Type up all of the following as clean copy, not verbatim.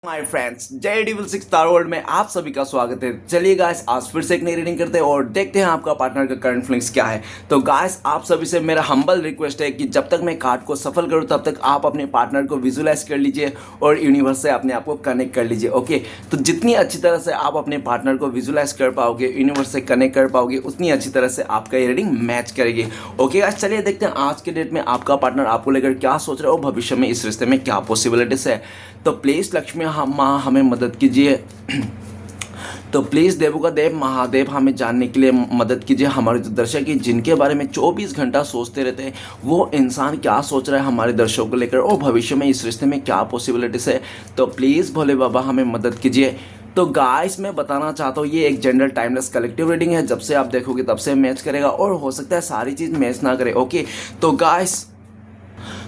My friends, जय डिविल six star world में आप सभी का स्वागत है। चलिए गाइस, आज फिर से एक नई रीडिंग करते हैं और देखते हैं आपका पार्टनर का करंट फीलिंग्स क्या है। तो गाइस, आप सभी से मेरा हम्बल रिक्वेस्ट है कि जब तक मैं कार्ड को सफल करूं तब तक आप अपने पार्टनर को विजुलाइज कर लीजिए और यूनिवर्स से अपने आप को कनेक्ट कर लीजिए। ओके, तो जितनी अच्छी तरह से आप अपने पार्टनर को विजुलाइज कर पाओगे, यूनिवर्स से कनेक्ट कर पाओगे, उतनी अच्छी तरह से आपका ये रीडिंग मैच करेगी। ओके गाइस, चलिए देखते हैं आज के डेट में आपका पार्टनर आपको लेकर क्या सोच रहा है और भविष्य में इस रिश्ते में क्या पॉसिबिलिटीज है। तो प्लीज़ लक्ष्मी माँ हमें मदद कीजिए। तो प्लीज़ देवों का देव महादेव हमें जानने के लिए मदद कीजिए। हमारे जो दर्शक हैं जिनके बारे में 24 घंटा सोचते रहते हैं, वो इंसान क्या सोच रहा है हमारे दर्शकों को लेकर और भविष्य में इस रिश्ते में क्या पॉसिबिलिटीज़ है। तो प्लीज़ भोले बाबा हमें मदद कीजिए। तो गाइस, मैं बताना चाहता हूँ ये एक जनरल टाइमलेस कलेक्टिव रीडिंग है। जब से आप देखोगे तब से मैच करेगा और हो सकता है सारी चीज़ मैच ना करे। ओके, तो गाइस,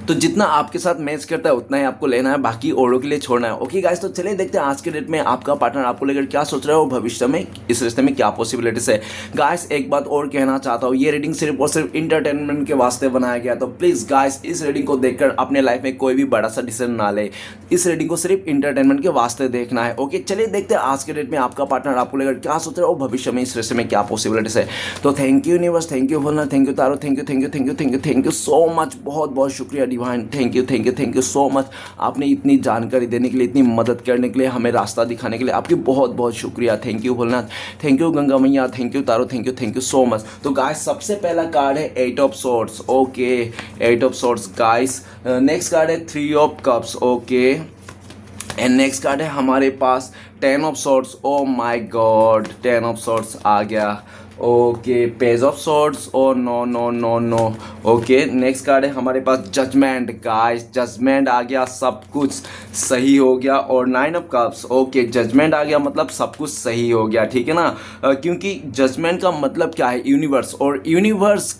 तो जितना आपके साथ मैच करता है उतना ही आपको लेना है, बाकी औरों के लिए छोड़ना है। ओके गाइस, तो चलिए देखते हैं आज के डेट में आपका पार्टनर आपको लेकर क्या सोच रहा है और भविष्य में इस रिश्ते में क्या पॉसिबिलिटीज है। गाइस, एक बात और कहना चाहता हूँ, ये रीडिंग सिर्फ और सिर्फ इंटरटेनमेंट के वास्ते बनाया गया। तो प्लीज़ गाइस, इस रीडिंग को देखकर अपने लाइफ में कोई भी बड़ा सा डिसीजन ना ले। इस रीडिंग को सिर्फ इंटरटेनमेंट के वास्ते देखना है। ओके, चलिए देखते हैं आज के डेट में आपका पार्टनर आपको लेकर क्या सोच रहा है और भविष्य में इस रिश्ते में क्या पॉसिबिलिटीज है। तो thank you universe, thank you भोलना, thank you tarot, thank you thank you thank you thank you thank you so much. बहुत बहुत शुक्रिया divine, thank you so much. आपने इतनी जानकारी देने के लिए, इतनी मदद करने के लिए, हमें रास्ता दिखाने के लिए आपकी बहुत बहुत शुक्रिया। Thank you Bholenath, thank you Ganga मैया, thank you tarot, thank you so much. तो गाइस, सबसे पहला कार्ड है 8 of swords. Okay, 8 of swords guys. Next card है 3 of cups. Okay, and next card है हमारे पास 10 of swords. Oh my god, 10 of swords आ गया। Okay, page of swords. Oh no no no no. Okay, next card है हमारे पास judgement. Guys, judgement आ गया, सब कुछ सही हो गया। और 9 ऑफ कप्स। ओके, जजमेंट आ गया मतलब सब कुछ सही हो गया, ठीक है ना। क्योंकि जजमेंट का मतलब क्या है, यूनिवर्स, और यूनिवर्स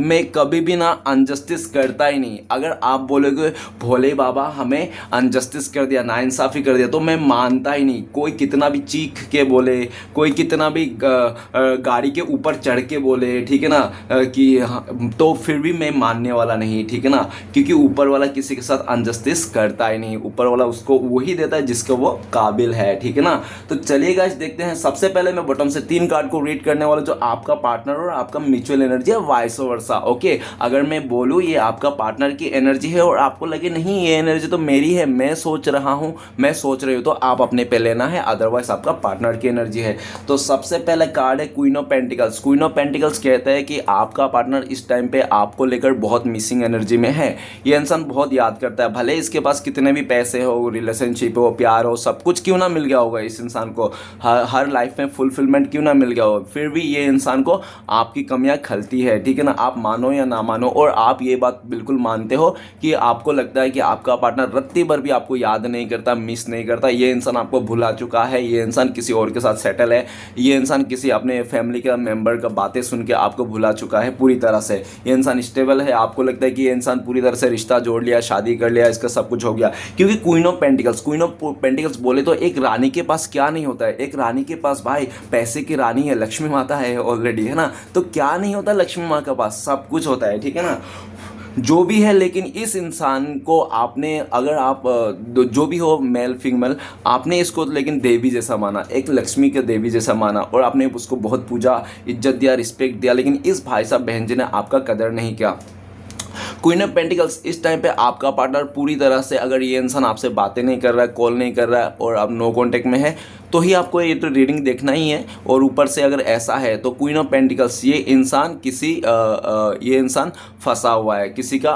में कभी भी ना अनजस्टिस करता ही नहीं। अगर आप बोलोगे भोले बाबा हमें अनजस्टिस कर दिया, नाइंसाफ़ी कर दिया, तो मैं मानता ही नहीं। कोई कितना भी चीख के बोले, कोई कितना भी गाड़ी के ऊपर चढ़ के बोले, ठीक है ना, कि तो फिर भी मैं मानने वाला नहीं, ठीक है ना। क्योंकि ऊपर वाला किसी के साथ अनजस्टिस करता ही नहीं। ऊपर वाला उसको वही देता है जिसको वो काबिल है, ठीक है ना। तो चलिए गाइस, देखते हैं। सबसे पहले मैं बॉटम से 3 कार्ड को रीड करने वाला, जो आपका पार्टनर और आपका म्यूचुअल एनर्जी है, वाइस वर्सा। ओके, अगर मैं बोलूँ ये आपका पार्टनर की एनर्जी है और आपको लगे नहीं ये एनर्जी तो मेरी है, मैं सोच रहा हूँ, मैं सोच रही हूँ, तो आप अपने पे लेना है, अदरवाइज आपका पार्टनर की एनर्जी है। तो सबसे पहला कार्ड है queen of pentacles. Queen of pentacles कहता है कि आपका पार्टनर इस टाइम पे आपको लेकर बहुत मिसिंग एनर्जी में है। ये इंसान बहुत याद करता है, भले इसके पास कितने भी पैसे हो, रिलेशनशिप हो, प्यार हो, सब कुछ क्यों ना मिल गया होगा इस इंसान को, हर लाइफ में फुलफिलमेंट क्यों ना मिल गया हो, फिर भी ये इंसान को आपकी कमियां खलती है, ठीक है ना। आप मानो या ना मानो, और आप ये बात बिल्कुल मानते हो कि आपको लगता है कि आपका पार्टनर रत्ती भर भी आपको याद नहीं करता, मिस नहीं करता। ये इंसान आपको भुला चुका है, ये इंसान किसी और के साथ सेटल है, ये इंसान किसी अपने फैमिली का मेंबर का बातें सुन के आपको भुला चुका है पूरी तरह से। ये इंसान स्टेबल है, आपको लगता है कि ये इंसान पूरी तरह से रिश्ता जोड़ लिया, शादी कर लिया, इसका सब कुछ हो गया। क्योंकि क्वीन ऑफ पेंटिकल्स बोले तो एक रानी के पास क्या नहीं होता है, एक रानी के पास भाई पैसे की रानी है, लक्ष्मी माता है ऑलरेडी, है ना। तो क्या नहीं होता लक्ष्मी माँ के पास, सब कुछ होता है, ठीक है ना, जो भी है। लेकिन इस इंसान को आपने, अगर आप जो भी हो, मेल फीमेल, आपने इसको लेकिन देवी जैसा माना, एक लक्ष्मी के देवी जैसा माना, और आपने उसको बहुत पूजा, इज्जत दिया, रिस्पेक्ट दिया। लेकिन इस भाई साहब बहन जी ने आपका कदर नहीं किया। क्वीन ऑफ पेंटिकल्स, इस टाइम पे आपका पार्टनर पूरी तरह से, अगर ये इंसान आपसे बातें नहीं कर रहा है, कॉल नहीं कर रहा है और आप नो कांटेक्ट में है, तो ही आपको ये तो रीडिंग देखना ही है। और ऊपर से अगर ऐसा है तो क्वीन ऑफ पेंटिकल्स, ये इंसान किसी ये इंसान फंसा हुआ है, किसी का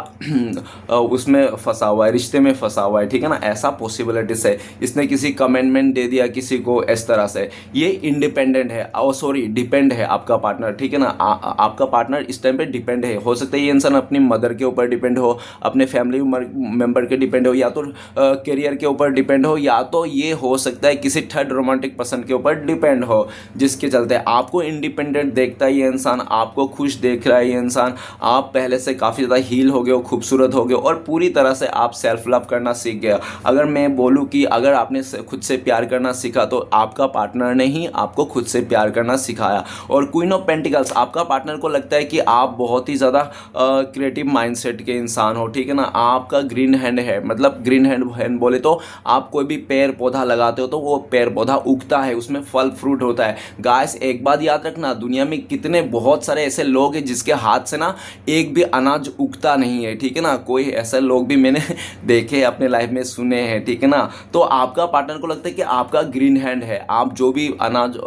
उसमें फंसा हुआ है, रिश्ते में फंसा हुआ है, ठीक है ना। ऐसा पॉसिबिलिटीज है, इसने किसी कमेंटमेंट दे दिया किसी को, इस तरह से। ये इंडिपेंडेंट है, सॉरी डिपेंड है आपका पार्टनर, ठीक है ना। आपका पार्टनर इस टाइम पे डिपेंड है। हो सकता है ये इंसान अपनी मदर के ऊपर डिपेंड हो, अपने फैमिली मेंबर के डिपेंड हो, या तो करियर के ऊपर डिपेंड हो, या तो ये हो सकता है किसी थर्ड रोमांटिक पसंद के ऊपर डिपेंड हो, जिसके चलते आपको इंडिपेंडेंट देखता है ये इंसान, आपको खुश देख रहा है ये इंसान, आप पहले से काफ़ी ज़्यादा हील हो गए हो, खूबसूरत हो गए हो और पूरी तरह से आप सेल्फ लव करना सीख गए। अगर मैं बोलूँ कि अगर आपने खुद से प्यार करना सीखा तो आपका पार्टनर ने ही आपको खुद से प्यार करना सिखाया। और क्वीन ऑफ पेंटिकल्स, आपका पार्टनर को लगता है कि आप बहुत ही ज़्यादा क्रिएटिव माइंडसेट के इंसान हो, ठीक है ना। आपका ग्रीन हैंड है, मतलब ग्रीन हैंड बोले तो आप कोई भी पेड़ पौधा लगाते हो तो वो पेड़ पौधा उगता है, उसमें फल फ्रूट होता है। गाइस एक बात याद रखना, दुनिया में कितने बहुत सारे ऐसे लोग हैं जिसके हाथ से ना एक भी अनाज उगता नहीं है, ठीक है ना। कोई ऐसे लोग भी मैंने देखे अपने लाइफ में, सुने हैं, ठीक है ना। तो आपका पार्टनर को लगता है कि आपका ग्रीन हैंड है, आप जो भी अनाज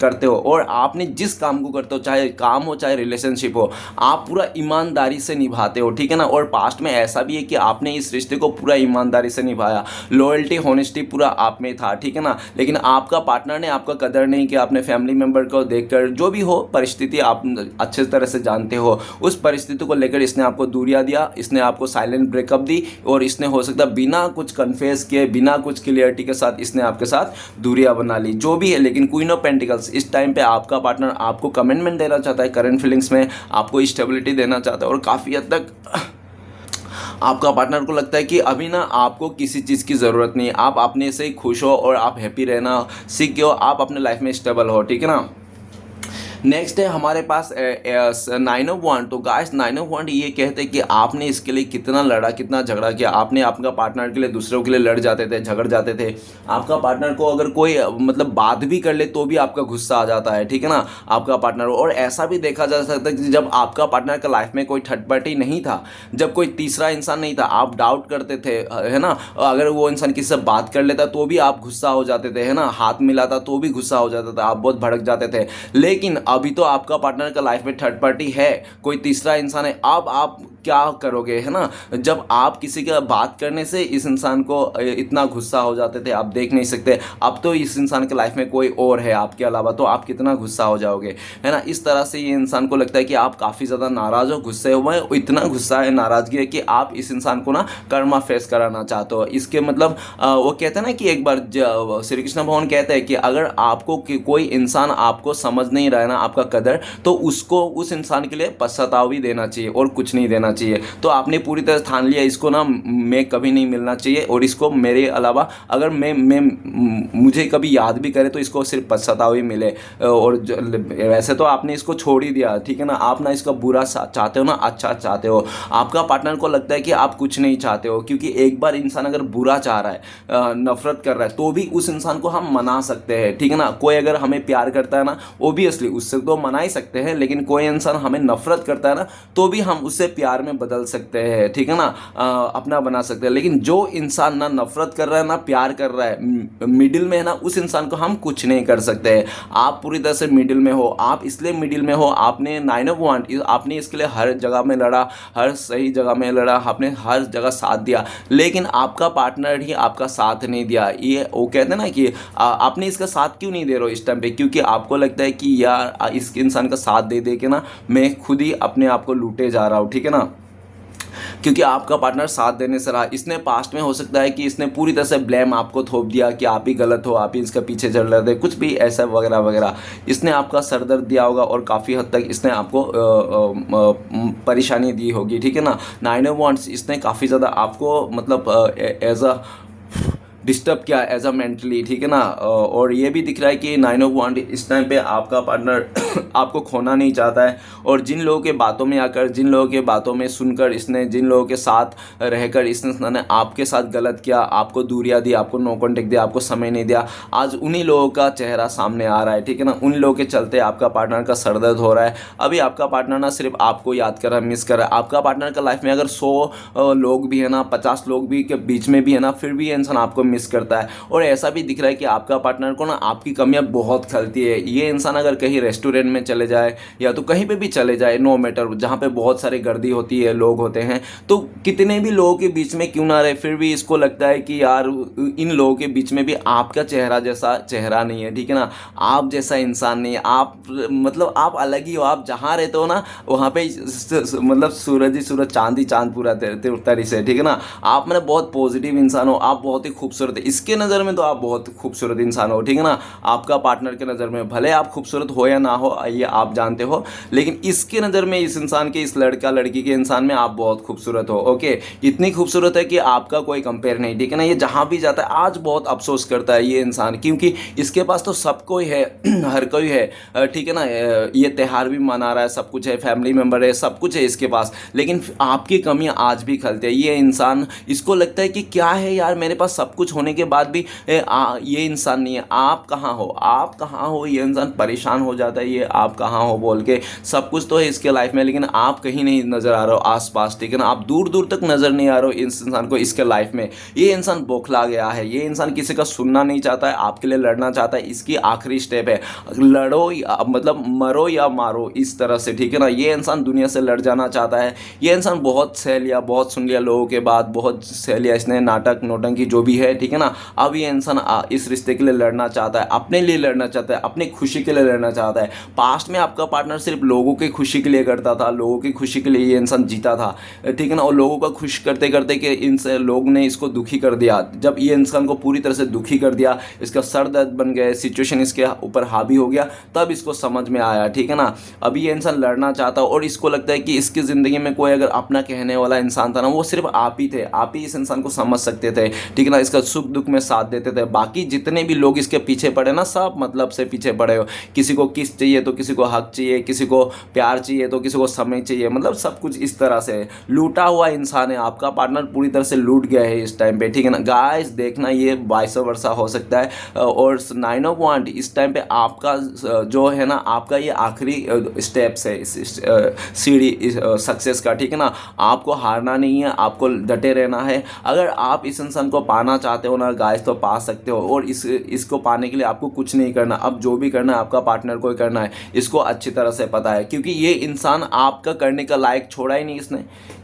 करते हो और आपने जिस काम को करते हो, चाहे काम हो चाहे रिलेशनशिप हो, आप पूरा ईमानदारी से निभाते हो, ठीक है ना। और पास्ट में ऐसा भी है कि आपने इस रिश्ते को पूरा ईमानदारी से निभाया, लॉयल्टी हॉनेस्टी पूरा आप में था, ठीक है ना। लेकिन आपका पार्टनर ने आपका कदर नहीं किया, अपने फैमिली मेंबर को देखकर, जो भी हो परिस्थिति आप अच्छे तरह से जानते हो, उस परिस्थिति को लेकर इसने आपको दूरियां दिया, इसने आपको साइलेंट ब्रेकअप दी और इसने हो सकता है बिना कुछ कन्फेस किए, बिना कुछ क्लियरिटी के साथ इसने आपके साथ दूरियां बना ली, जो भी है। लेकिन क्वीन ऑफ पेंटिकल्स इस टाइम पे आपका पार्टनर आपको कमिटमेंट देना चाहता है, करंट फीलिंग्स में आपको स्टेबिलिटी देना चाहता है और काफ़ी हद तक आपका पार्टनर को लगता है कि अभी ना आपको किसी चीज़ की ज़रूरत नहीं है, आप अपने से ही खुश हो और आप हैप्पी रहना सीख गए हो, आप अपने लाइफ में स्टेबल हो, ठीक है ना। नेक्स्ट है हमारे पास 9 ऑफ वांड। तो गाइस 9 ऑफ वांड ये कहते हैं कि आपने इसके लिए कितना लड़ा, कितना झगड़ा किया, आपने आपका पार्टनर के लिए दूसरों के लिए लड़ जाते थे, झगड़ जाते थे। आपका पार्टनर को अगर कोई मतलब बात भी कर ले तो भी आपका गुस्सा आ जाता है, ठीक है ना, आपका पार्टनर। और ऐसा भी देखा जा सकता है कि जब आपका पार्टनर का लाइफ में कोई थर्ड पार्टी नहीं था, जब कोई तीसरा इंसान नहीं था, आप डाउट करते थे, है ना। अगर वो इंसान किसी से बात कर लेता तो भी आप गुस्सा हो जाते थे, है ना, हाथ मिलाता तो भी गुस्सा हो जाता था, आप बहुत भड़क जाते थे। लेकिन अभी तो आपका पार्टनर का लाइफ में थर्ड पार्टी है, कोई तीसरा इंसान है, अब आप क्या करोगे, है ना। जब आप किसी का बात करने से इस इंसान को इतना गुस्सा हो जाते थे, आप देख नहीं सकते, अब तो इस इंसान के लाइफ में कोई और है आपके अलावा, तो आप कितना गुस्सा हो जाओगे, है ना। इस तरह से ये इंसान को लगता है कि आप काफ़ी ज़्यादा नाराज़ हो, गुस्से हुए हैं, इतना गुस्सा है, नाराज़गी है कि आप इस इंसान को ना कर्मा फेस कराना चाहते हो। इसके मतलब वो कहते हैं ना कि एक बार श्री कृष्ण भगवान कहते हैं कि अगर आपको कोई इंसान आपको समझ नहीं रहा है ना, आपका कदर, तो उसको उस इंसान के लिए पश्चाताप भी देना चाहिए और कुछ नहीं देना चाहिए। तो आपने पूरी तरह ठान लिया इसको ना मैं कभी नहीं मिलना चाहिए और इसको मेरे अलावा अगर मैं मुझे कभी याद भी करे तो इसको सिर्फ पश्चाताप ही मिले। और वैसे तो आपने इसको छोड़ ही दिया, ठीक है ना, आप ना इसका बुरा चाहते हो ना अच्छा चाहते हो। आपका पार्टनर को लगता है कि आप कुछ नहीं चाहते हो, क्योंकि एक बार इंसान अगर बुरा चाह रहा है, नफरत कर रहा है, तो भी उस इंसान को हम मना सकते हैं, ठीक है ना। कोई अगर हमें प्यार करता है ना, ओबियसली उससे तो मना ही सकते हैं, लेकिन कोई इंसान हमें नफरत करता है ना, तो भी हम उससे प्यार में बदल सकते हैं, ठीक है ना, अपना बना सकते हैं। लेकिन जो इंसान ना नफरत कर रहा है ना प्यार कर रहा है, मिडिल में है ना, उस इंसान को हम कुछ नहीं कर सकते हैं। आप पूरी तरह से मिडिल में हो, आप इसलिए मिडिल में हो, आपने 9 ऑफ वांड, आपने इसके लिए हर जगह में लड़ा, हर सही जगह में लड़ा, आपने हर जगह साथ दिया, लेकिन आपका पार्टनर ही आपका साथ नहीं दिया। ये वो कहते हैं ना कि आपने इसका साथ क्यों नहीं दे रहे हो इस टाइम पे, क्योंकि आपको लगता है कि यार इस इंसान का साथ दे दे के ना मैं खुद ही अपने आप को लूटे जा रहा हूँ, ठीक है ना। क्योंकि आपका पार्टनर साथ देने से रहा, इसने पास्ट में हो सकता है कि इसने पूरी तरह से ब्लेम आपको थोप दिया कि आप ही गलत हो, आप ही इसके पीछे चल रहे थे, कुछ भी ऐसा वगैरह वगैरह, इसने आपका सरदर्द दिया होगा और काफ़ी हद तक इसने आपको परेशानी दी होगी, ठीक है ना। 9 ऑफ वांड्स इसने काफ़ी ज़्यादा आपको मतलब एज अ डिस्टर्ब किया एज अ मेंटली, ठीक है ना। और ये भी दिख रहा है कि 9 ऑफ वांड इस टाइम पे आपका पार्टनर आपको खोना नहीं चाहता है, और जिन लोगों के बातों में आकर, जिन लोगों के बातों में सुनकर, इसने जिन लोगों के साथ रहकर इसने आपके साथ गलत किया, आपको दूरियां दी, आपको नो कॉन्टेक्ट दिया, आपको समय नहीं दिया, आज उन्हीं लोगों का चेहरा सामने आ रहा है, ठीक है ना। उन लोगों के चलते आपका पार्टनर का सरदर्द हो रहा है। अभी आपका पार्टनर ना सिर्फ आपको याद कर रहा है, मिस कर रहा है। आपका पार्टनर का लाइफ में अगर 100 लोग भी है ना, 50 लोग भी के बीच में भी है ना, फिर भी इंसान आपको मिस करता है। और ऐसा भी दिख रहा है कि आपका पार्टनर को ना आपकी कमियां बहुत खलती है। ये इंसान अगर कहीं रेस्टोरेंट में चले जाए या तो कहीं पे भी चले जाए, नो मैटर, जहाँ पे बहुत सारी गर्दी होती है, लोग होते हैं, तो कितने भी लोगों के बीच में क्यों ना रहे, फिर भी इसको लगता है कि यार इन लोगों के बीच में भी आपका चेहरा जैसा चेहरा नहीं है, ठीक है ना, आप जैसा इंसान नहीं है, आप मतलब आप अलग ही हो। आप जहाँ रहते हो ना वहाँ पे मतलब सूरज ही सूरज, चांद ही चांद पूरा तरीके से, ठीक है ना। आप मतलब बहुत पॉजिटिव इंसान हो, आप बहुत ही खूबसूरत खूबसूरत है, इसके नज़र में तो आप बहुत खूबसूरत इंसान हो, ठीक है ना। आपका पार्टनर के नज़र में भले आप खूबसूरत हो या ना हो ये आप जानते हो, लेकिन इसके नज़र में, इस इंसान के, इस लड़का लड़की के इंसान में आप बहुत खूबसूरत हो। ओके, इतनी खूबसूरत है कि आपका कोई कंपेयर नहीं, ठीक है ना। ये जहाँ भी जाता है आज बहुत अफसोस करता है ये इंसान, क्योंकि इसके पास तो सब कोई है हर कोई है, ठीक है ना। ये त्यौहार भी मना रहा है, सब कुछ है, फैमिली मेम्बर है, सब कुछ है इसके पास, लेकिन आपकी कमियां आज भी खलते हैं। ये इंसान, इसको लगता है कि क्या है यार, मेरे पास सब कुछ होने के बाद भी ये इंसान नहीं है। आप कहाँ हो, आप कहाँ हो, ये इंसान परेशान हो जाता है, ये आप कहाँ हो बोल के। सब कुछ तो है इसके लाइफ में, लेकिन आप कहीं नहीं नज़र आ रहे हो आसपास, ठीक है ना। आप दूर दूर तक नज़र नहीं आ रहे हो इस इंसान को इसके लाइफ में। ये इंसान बौखला गया है, ये इंसान किसी का सुनना नहीं चाहता है, आपके लिए लड़ना चाहता है। इसकी आखिरी स्टेप है, लड़ो मतलब मरो या मारो, इस तरह से, ठीक है ना। ये इंसान दुनिया से लड़ जाना चाहता है। ये इंसान बहुत सह लिया, बहुत सुन लिया लोगों के बाद, बहुत सह लिया इसने, नाटक नोटंकी जो भी है, ठीक है ना। अब ये इंसान इस रिश्ते के लिए लड़ना चाहता है, अपने लिए लड़ना चाहता है, अपनी खुशी के लिए लड़ना चाहता है। पास्ट में आपका पार्टनर सिर्फ लोगों की खुशी के लिए करता था, लोगों की खुशी के लिए ये इंसान जीता था, ठीक है ना। और लोगों को खुश करते करते कि इनसे लोग ने इसको दुखी कर दिया। जब ये इंसान को पूरी तरह से दुखी कर दिया, इसका सर दर्द बन गया, सिचुएशन इसके ऊपर हावी हो गया, तब इसको समझ में आया, ठीक है ना। अभी ये इंसान लड़ना चाहता है और इसको लगता है कि इसकी ज़िंदगी में कोई अगर अपना कहने वाला इंसान था ना, वो सिर्फ आप ही थे। आप ही इस इंसान को समझ सकते थे, ठीक है ना। इसका सुख दुख में साथ देते थे। बाकी जितने भी लोग इसके पीछे पड़े ना, सब मतलब से पीछे पड़े हो। किसी को किस चाहिए तो किसी को हक चाहिए, किसी को प्यार चाहिए तो किसी को समय चाहिए, मतलब सब कुछ इस तरह से लूटा हुआ इंसान है। आपका पार्टनर पूरी तरह से लूट गया है इस टाइम पे, ठीक है ना। गाइस देखना, ये 22 वर्षा हो सकता है। और 9 ऑफ वांड इस टाइम पे आपका जो है ना, आपका ये आखिरी स्टेप्स है इस सीढ़ी सक्सेस का, ठीक है ना। आपको हारना नहीं है, आपको डटे रहना है। अगर आप इस इंसान को पाना चाहते हो ना गाइस, तो पा सकते हो। और इसको पाने के लिए आपको कुछ नहीं करना, अब जो भी करना है आपका पार्टनर को ही करना है। इसको अच्छी तरह से पता है, क्योंकि ये इंसान आपका करने का लायक छोड़ा ही नहीं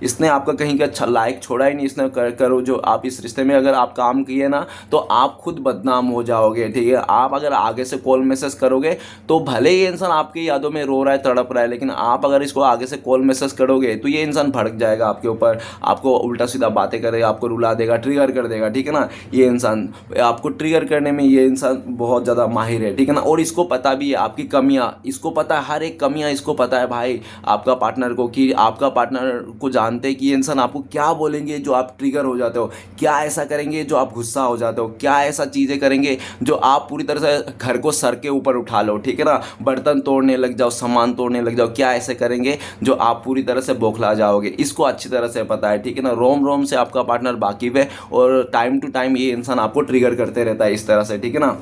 इसने आपका कहीं का लायक छोड़ा ही नहीं इसने। करो जो आप इस रिश्ते में अगर आप काम किए ना, तो आप खुद बदनाम हो जाओगे, ठीक है। आप अगर आगे से कॉल मैसेज करोगे तो भले ये इंसान आपकी यादों में रो रहा है, तड़प रहा है, लेकिन आप अगर इसको आगे से कॉल मैसेज करोगे तो ये इंसान भड़क जाएगा आपके ऊपर, आपको उल्टा सीधा बातें करेगा, आपको रुला देगा, ट्रिगर कर देगा, ठीक है ना। ये इंसान आपको ट्रिगर करने में, ये इंसान बहुत ज़्यादा माहिर है, ठीक है ना। और इसको पता भी है आपकी कमियाँ, इसको पता है हर एक कमियाँ इसको पता है भाई आपका पार्टनर को, कि आपका पार्टनर को जानते हैं कि ये इंसान आपको क्या बोलेंगे जो आप ट्रिगर हो जाते हो, क्या ऐसा करेंगे जो आप गुस्सा हो जाते हो, क्या ऐसा चीज़ें करेंगे जो आप पूरी तरह से घर को सर के ऊपर उठा लो, ठीक है ना। बर्तन तोड़ने लग जाओ, सामान तोड़ने लग जाओ, क्या ऐसे करेंगे जो आप पूरी तरह से बौखला जाओगे। इसको अच्छी तरह से पता है, ठीक है ना। रोम रोम से आपका पार्टनर वाकिफ है और टाइम टू टाइम ये इंसान आपको ट्रिगर करते रहता है इस तरह से, ठीक है ना।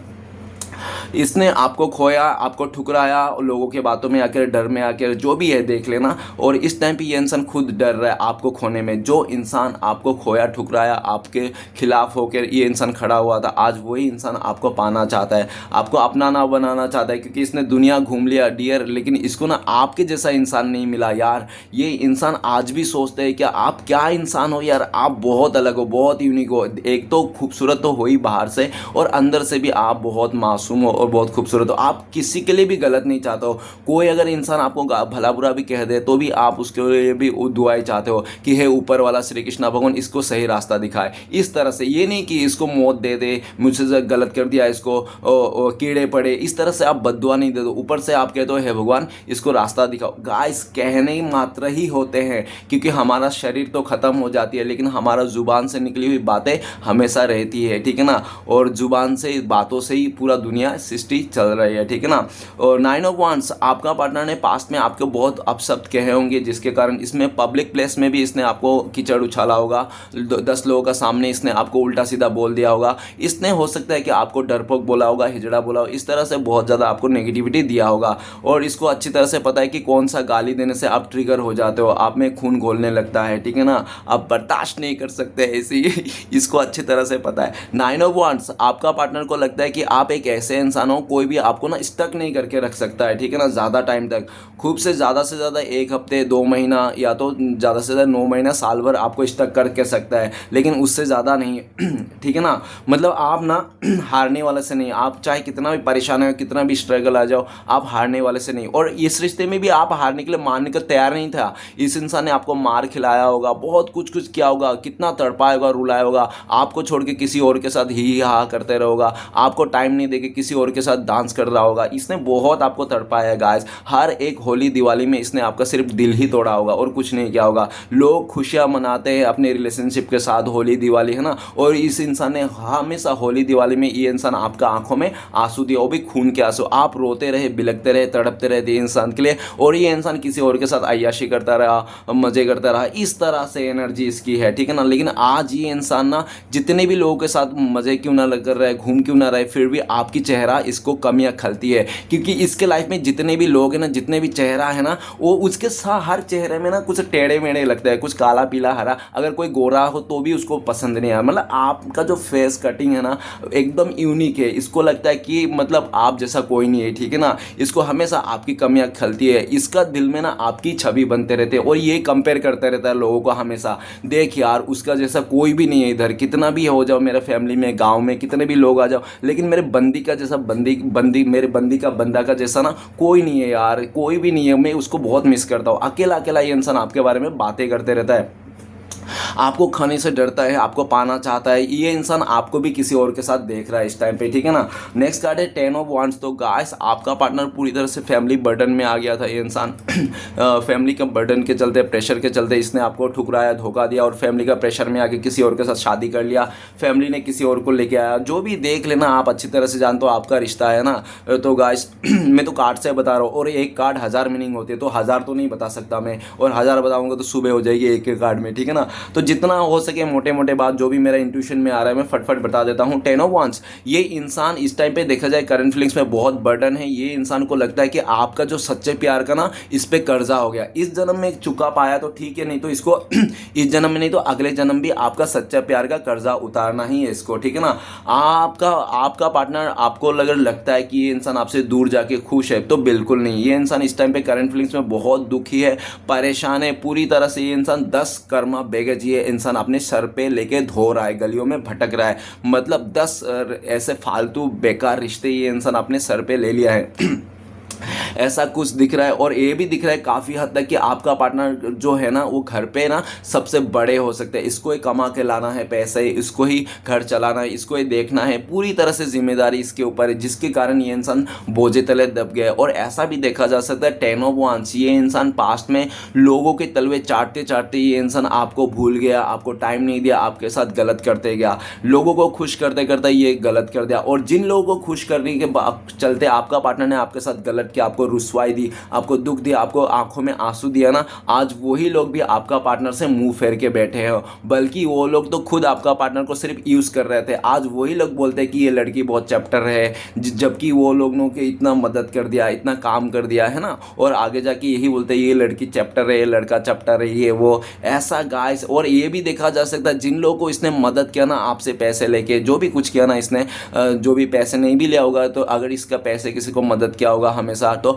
इसने आपको खोया, आपको ठुकराया, लोगों के बातों में आकर, डर में आकर, जो भी है देख लेना। और इस टाइम पे ये इंसान खुद डर रहा है आपको खोने में। जो इंसान आपको खोया, ठुकराया, आपके खिलाफ होकर ये इंसान खड़ा हुआ था, आज वही इंसान आपको पाना चाहता है, आपको अपनाना बनाना चाहता है, क्योंकि इसने दुनिया घूम लिया डियर, लेकिन इसको ना आपके जैसा इंसान नहीं मिला यार। ये इंसान आज भी सोचते हैं कि आप क्या इंसान हो यार, आप बहुत अलग हो, बहुत यूनिक हो। एक तो खूबसूरत तो हो ही बाहर से, और अंदर से भी आप बहुत मासूम हो और बहुत खूबसूरत हो। आप किसी के लिए भी गलत नहीं चाहते हो। कोई अगर इंसान आपको भला बुरा भी कह दे तो भी आप उसके लिए भी दुआएं चाहते हो कि हे ऊपर वाला श्री कृष्ण भगवान इसको सही रास्ता दिखाए। इस तरह से, ये नहीं कि इसको मौत दे दे, मुझसे गलत कर दिया, इसको कीड़े पड़े, इस तरह से आप बद्दुआ नहीं दे दो। ऊपर से आप कहते हो हे भगवान इसको रास्ता दिखाओ। गाइस कहने ही मात्र ही होते हैं, क्योंकि हमारा शरीर तो ख़त्म हो जाती है, लेकिन हमारा जुबान से निकली हुई बातें हमेशा रहती है, ठीक है ना। और जुबान से, बातों से ही पूरा दुनिया सृष्टि चल रही है, ठीक है ना। और 9 ऑफ वांड्स, आपका पार्टनर ने पास्ट में आपको बहुत अपशब्द कहे होंगे, जिसके कारण इसमें पब्लिक प्लेस में भी इसने आपको कीचड़ उछाला होगा, 10 लोगों का सामने इसने आपको उल्टा सीधा बोल दिया होगा। इसने हो सकता है कि आपको डरपोक बोला होगा, हिजड़ा बोला होगा, इस तरह से बहुत ज़्यादा आपको नेगेटिविटी दिया होगा। और इसको अच्छी तरह से पता है कि कौन सा गाली देने से आप ट्रिगर हो जाते हो, आप में खून घोलने लगता है, ठीक है ना। आप बर्दाश्त नहीं कर सकते ऐसी इसको अच्छी तरह से पता है। 9 ऑफ वांड्स, आपका पार्टनर को लगता है कि आप एक ऐसे इंसान इंसान हो, कोई भी आपको ना स्टक नहीं करके रख सकता है, ठीक है ना, ज़्यादा टाइम तक। खूब से ज़्यादा 1 हफ्ते 2 महीना या तो ज़्यादा से ज़्यादा 9 महीना साल भर आपको स्टक करके सकता है, लेकिन उससे ज़्यादा नहीं ठीक है ना। मतलब आप ना हारने वाले से नहीं, आप चाहे कितना भी परेशान हो, कितना भी स्ट्रगल आ जाओ, आप हारने वाले से नहीं। और इस रिश्ते में भी आप हारने के लिए मानने को तैयार नहीं था। इस इंसान ने आपको मार खिलाया होगा, बहुत कुछ कुछ किया होगा, कितना तड़पाया होगा, रुलाया होगा, आपको छोड़ के किसी और के साथ ही हा करते रहोगा, आपको टाइम नहीं देके किसी और के साथ डांस कर रहा होगा। इसने बहुत आपको तड़पाया है गाइस। हर एक होली दिवाली में इसने आपका सिर्फ दिल ही तोड़ा होगा और कुछ नहीं किया होगा। लोग खुशियां मनाते हैं अपने रिलेशनशिप के साथ होली दिवाली, है ना, और इस इंसान ने हमेशा होली दिवाली में ये इंसान आपका आंखों में आंसू दिया, वो भी खून के आंसू। आप रोते रहे, बिलखते रहे, तड़पते रहे थे इंसान के लिए, और ये इंसान किसी और के साथ अय्याशी करता रहा, मजे करता रहा। इस तरह से एनर्जी इसकी है, ठीक है ना। लेकिन आज ये इंसान ना जितने भी लोगों के साथ मजे क्यों ना कर रहा है, घूम क्यों ना रहे, फिर भी आपकी चेहरा इसको कमियां खलती है, क्योंकि इसके लाइफ में जितने भी लोग हैं ना, जितने भी चेहरा है ना, वो उसके हर चेहरे में ना कुछ टेढ़े मेढ़े लगता है, कुछ काला पीला हरा। अगर कोई गोरा हो तो भी उसको पसंद नहीं आया। मतलब आपका जो फेस कटिंग है ना एकदम यूनिक है, इसको लगता है कि मतलब आप जैसा कोई नहीं है, ठीक है ना। इसको हमेशा आपकी कमियां खलती है, इसका दिल में ना आपकी छवि बनते रहते हैं और ये कंपेयर करते रहता है लोगों को हमेशा। देख यार, उसका जैसा कोई भी नहीं है इधर, कितना भी हो जाओ मेरे फैमिली में, गाँव में कितने भी लोग आ जाओ, लेकिन मेरे बंदी का जैसा मेरे बंदी का बंदा का जैसा ना कोई नहीं है यार, कोई भी नहीं है। मैं उसको बहुत मिस करता हूँ। अकेला अकेला ये इंसान आपके बारे में बातें करते रहता है, आपको खाने से डरता है, आपको पाना चाहता है। ये इंसान आपको भी किसी और के साथ देख रहा है इस टाइम पे, ठीक है ना। नेक्स्ट कार्ड है 10 ऑफ वांड्स। तो गाइस आपका पार्टनर पूरी तरह से फैमिली बर्डन में आ गया था। ये इंसान फैमिली का बर्डन के चलते, प्रेशर के चलते इसने आपको ठुकराया, धोखा दिया और फैमिली का प्रेशर में आके किसी और के साथ शादी कर लिया। फैमिली ने किसी और को लेके आया। जो भी देख लेना, आप अच्छी तरह से जानते हो आपका रिश्ता है ना। तो गाइस मैं तो कार्ड से बता रहा हूँ, और एक कार्ड 1000 मीनिंग होती है, तो 1000 तो नहीं बता सकता मैं, और 1000 बताऊंगा तो सुबह हो जाएगी एक कार्ड में, ठीक है ना। तो जितना हो सके मोटे मोटे बात जो भी मेरा इंट्यूशन में आ रहा है मैं फटफट बता देता हूँ। 10 ऑफ वांड्स, ये इंसान इस टाइम पे देखा जाए करंट फीलिंग्स में बहुत बर्डन है। ये इंसान को लगता है कि आपका जो सच्चे प्यार का ना इस पे कर्जा हो गया। इस जन्म में चुका पाया तो ठीक है, नहीं तो इसको इस जन्म में नहीं तो अगले जन्म भी आपका सच्चा प्यार का कर्जा उतारना ही है इसको, ठीक है ना। आपका पार्टनर आपको अगर लगता है कि ये इंसान आपसे दूर जाके खुश है, तो बिल्कुल नहीं। ये इंसान इस टाइम पे करंट फीलिंग्स में बहुत दुखी है, परेशान है पूरी तरह से। ये इंसान 10 कर्मा बैगेज ये इंसान अपने सर पे लेके धो रहा है, गलियों में भटक रहा है। मतलब 10 ऐसे फालतू बेकार रिश्ते ये इंसान अपने सर पे ले लिया है ऐसा कुछ दिख रहा है। और ये भी दिख रहा है काफ़ी हद तक कि आपका पार्टनर जो है ना, वो घर पे ना सबसे बड़े हो सकते हैं। इसको ही कमा के लाना है पैसे, इसको ही घर चलाना है, इसको ही देखना है, पूरी तरह से जिम्मेदारी इसके ऊपर है, जिसके कारण ये इंसान बोझे तले दब गया है। और ऐसा भी देखा जा सकता है 10 ऑफ वांड्स, ये इंसान पास्ट में लोगों के तलवे चाटते चाटते ये इंसान आपको भूल गया, आपको टाइम नहीं दिया, आपके साथ गलत करते गया, लोगों को खुश करते करते ये गलत कर दिया। और जिन लोगों को खुश करने के चलते आपका पार्टनर ने आपके साथ गलत किया, आपको रुसवाई दी, आपको दुख दिया, आपको आंखों में आंसू दिया ना, आज वही लोग भी आपका पार्टनर से मुंह फेर के बैठे हैं। बल्कि वो लोग तो खुद आपका पार्टनर को सिर्फ यूज कर रहे थे, आज वही लोग बोलते हैं कि ये लड़की बहुत चैप्टर है, जबकि वो लोगों के इतना मदद कर दिया, इतना काम कर दिया है ना, और आगे जाके यही बोलते हैं ये लड़की चैप्टर है, ये लड़का चैप्टर है, ये वो ऐसा गाइस। और ये भी देखा जा सकता है जिन लोगों को इसने मदद किया ना, आपसे पैसे लेके जो भी कुछ किया ना इसने, जो भी पैसे नहीं भी लिया होगा, तो अगर इसका पैसे किसी को मदद किया होगा हमेशा, तो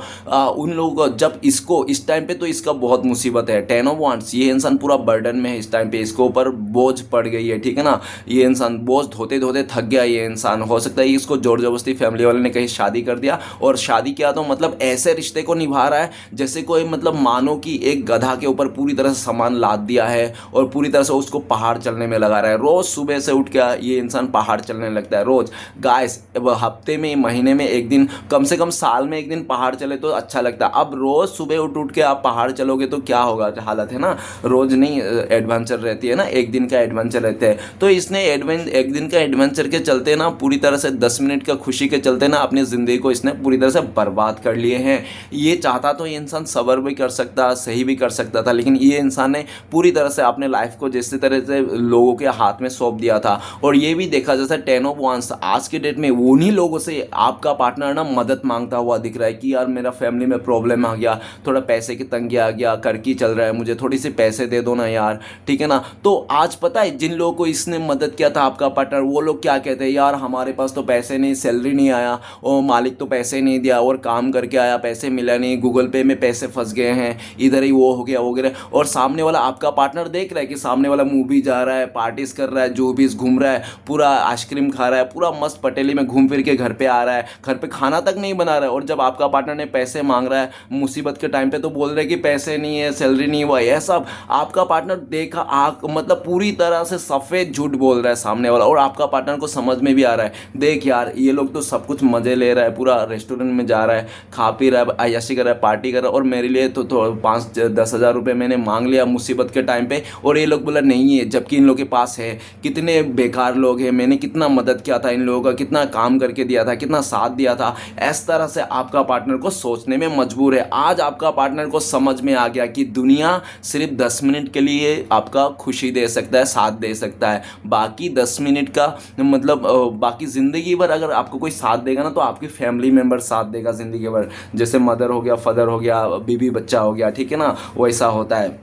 उन लोगों को जब इसको इस टाइम पे तो इसका बहुत मुसीबत है। 10 ऑफ वांड्स, ये इंसान पूरा बर्डन में है इस टाइम पे, इसको ऊपर बोझ पड़ गई है, ठीक है ना। ये इंसान बोझ धोते धोते थक गया। ये इंसान हो सकता है इसको जोर जबरदस्ती फैमिली वाले ने कहीं शादी कर दिया, और शादी किया तो मतलब ऐसे रिश्ते को निभा रहा है जैसे कोई मतलब मानो कि एक गधा के ऊपर पूरी तरह से सामान लाद दिया है और पूरी तरह से उसको पहाड़ चलने में लगा रहा है। रोज सुबह से उठ के ये इंसान पहाड़ चलने लगता है रोज। गाइस हफ्ते में, महीने में एक दिन, कम से कम साल में एक दिन पहाड़ चले तो अच्छा लगता है। अब रोज सुबह उठ उठ के आप पहाड़ चलोगे तो क्या होगा हालत, है ना। रोज नहीं एडवेंचर रहती है ना, एक दिन का एडवेंचर रहता है। तो इसने एक दिन का एडवेंचर के चलते ना, पूरी तरह से 10 मिनट का खुशी के चलते ना, अपनी ज़िंदगी को इसने पूरी तरह से बर्बाद कर लिए हैं। ये चाहता तो ये इंसान सब्र भी कर सकता, सही भी कर सकता था, लेकिन ये इंसान ने पूरी तरह से अपने लाइफ को जिस तरह से लोगों के हाथ में सौंप दिया था। और ये भी देखा जैसा 10 ऑफ वांड्स, आज के डेट में उन्हीं लोगों से आपका पार्टनर ना मदद मांगता हुआ दिख रहा है कि यार मेरा फैमिली में प्रॉब्लम आ गया, थोड़ा पैसे की तंगी आ गया, कर की चल रहा है, मुझे थोड़ी सी पैसे दे दो ना यार, ठीक है ना। तो आज पता है जिन लोगों को इसने मदद किया था आपका पार्टनर, वो लोग क्या कहते हैं, यार हमारे पास तो पैसे नहीं, सैलरी नहीं आया, और मालिक तो पैसे नहीं दिया, और काम करके आया पैसे मिला नहीं, गूगल पे में पैसे फंस गए हैं, इधर ही वो हो गया वो गिरा। और सामने वाला आपका पार्टनर देख रहा है कि सामने वाला मूवी जा रहा है, पार्टीज कर रहा है, जो भी घूम रहा है, पूरा आइसक्रीम खा रहा है, पूरा मस्त पटेली में घूम फिर के घर पे आ रहा है, घर पे खाना तक नहीं बना रहा है। और जब आपका पार्टनर ने पैसे मांग रहा है मुसीबत के टाइम पे, तो बोल रहे हैं कि पैसे नहीं है, सैलरी नहीं हुआ, यह सब आपका पार्टनर देखा मतलब पूरी तरह से सफ़ेद झूठ बोल रहा है सामने वाला। और आपका पार्टनर को समझ में भी आ रहा है, देख यार ये लोग तो सब कुछ मज़े ले रहा है, पूरा रेस्टोरेंट में जा रहा है, खा पी रहा है, अय्याशी कर रहा है, पार्टी कर रहा है, और मेरे लिए तो 5-10 हज़ार रुपये मैंने मांग लिया मुसीबत के टाइम पे, और ये लोग बोला नहीं है, जबकि इन लोग के पास है। कितने बेकार लोग हैं, मैंने कितना मदद किया था इन लोगों का, कितना काम करके दिया था, कितना साथ दिया था। इस तरह से आपका पार्टनर को सोचने में मजबूर है। आज आपका पार्टनर को समझ में आ गया कि दुनिया सिर्फ 10 मिनट के लिए आपका खुशी दे सकता है, साथ दे सकता है, बाकी 10 मिनट का मतलब बाकी ज़िंदगी भर अगर आपको कोई साथ देगा ना, तो आपकी फैमिली मेम्बर साथ देगा ज़िंदगी भर, जैसे मदर हो गया, फादर हो गया, बीवी बच्चा हो गया, ठीक है ना, वैसा होता है।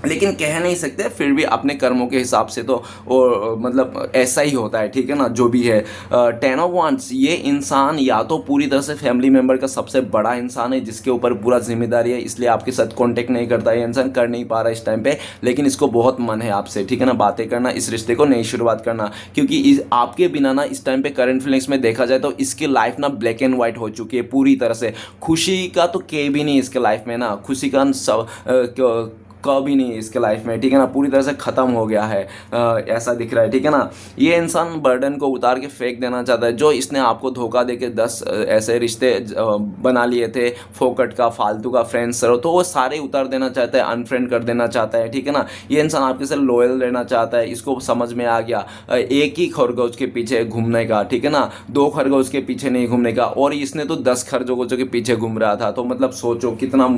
लेकिन कह नहीं सकते, फिर भी अपने कर्मों के हिसाब से तो और मतलब ऐसा ही होता है, ठीक है ना, जो भी है। 10 ऑफ वांड्स, ये इंसान या तो पूरी तरह से फैमिली मेम्बर का सबसे बड़ा इंसान है जिसके ऊपर पूरा जिम्मेदारी है, इसलिए आपके साथ कांटेक्ट नहीं करता, ये इंसान कर नहीं पा रहा इस टाइम पे, लेकिन इसको बहुत मन है आपसे, ठीक है ना, बातें करना, इस रिश्ते को नई शुरुआत करना। क्योंकि आपके बिना ना इस टाइम पे करंट फीलिंग्स में देखा जाए तो इसकी लाइफ ना ब्लैक एंड वाइट हो चुकी है पूरी तरह से। खुशी का तो के भी नहीं इसके लाइफ में ना, खुशी का सब कभी नहीं इसके लाइफ में, ठीक है ना, पूरी तरह से ख़त्म हो गया है, ऐसा दिख रहा है, ठीक है ना। ये इंसान बर्डन को उतार के फेंक देना चाहता है, जो इसने आपको धोखा दे के 10 ऐसे रिश्ते बना लिए थे, फोकट का, फालतू का, फ्रेंड्स तो वो सारे उतार देना चाहता है, अनफ्रेंड कर देना चाहता है, ठीक है ना। ये इंसान आपके साथ लॉयल रहना चाहता है, इसको समझ में आ गया, एक ही खरगोश के पीछे घूमने का, ठीक है ना, 2 खरगोश के पीछे नहीं घूमने का, और इसने तो 10 खरगोशों के पीछे घूम रहा था। तो मतलब सोचो कितना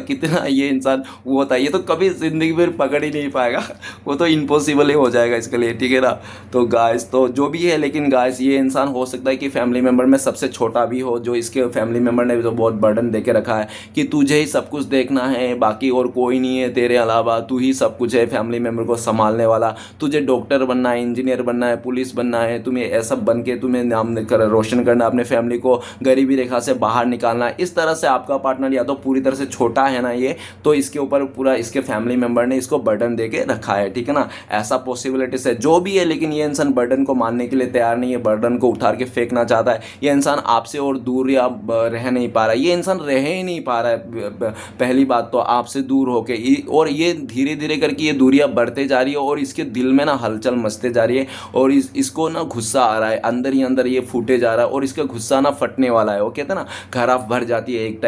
कितना ये इंसान वो होता है, ये तो कभी ज़िंदगी में पकड़ ही नहीं पाएगा, वो तो इम्पॉसिबल ही हो जाएगा इसके लिए, ठीक है ना। तो गाइस, तो जो भी है, लेकिन गाइस ये इंसान हो सकता है कि फैमिली मेम्बर में सबसे छोटा भी हो, जो इसके फैमिली मेम्बर ने भी तो बहुत बर्डन दे के रखा है कि तुझे ही सब कुछ देखना है, बाकी और कोई नहीं है तेरे अलावा, तू ही सब कुछ है फैमिली मेम्बर को संभालने वाला, तुझे डॉक्टर बनना है, इंजीनियर बनना है, पुलिस बनना है, तुम्हें ऐसा बन के तुम्हें नाम रोशन करना, अपने फैमिली को गरीबी रेखा से बाहर निकालना। इस तरह से आपका पार्टनर या तो पूरी तरह से छोटा है ना ये, तो इसके ऊपर पूरा इसके फैमिली मेंबर ने इसको बर्डन दे के रखा है, ठीक है ना, ऐसा पॉसिबिलिटीज है, जो भी है। लेकिन ये इंसान बर्डन को मानने के लिए तैयार नहीं है, बर्डन को उठार के फेंकना चाहता है। ये इंसान आपसे और दूर या रह नहीं पा रहा है, ये इंसान रह ही नहीं पा रहा है, पहली बात तो आपसे दूर होके, और ये धीरे धीरे करके ये दूरियां बढ़ते जा रही है, और इसके दिल में ना हलचल मचते जा रही है, और इसको ना गुस्सा आ रहा है, अंदर ही अंदर ये फूटे जा रहा है, और इसका गुस्सा ना फटने वाला है। वो कहते हैं ना, खराब भर जाती है एक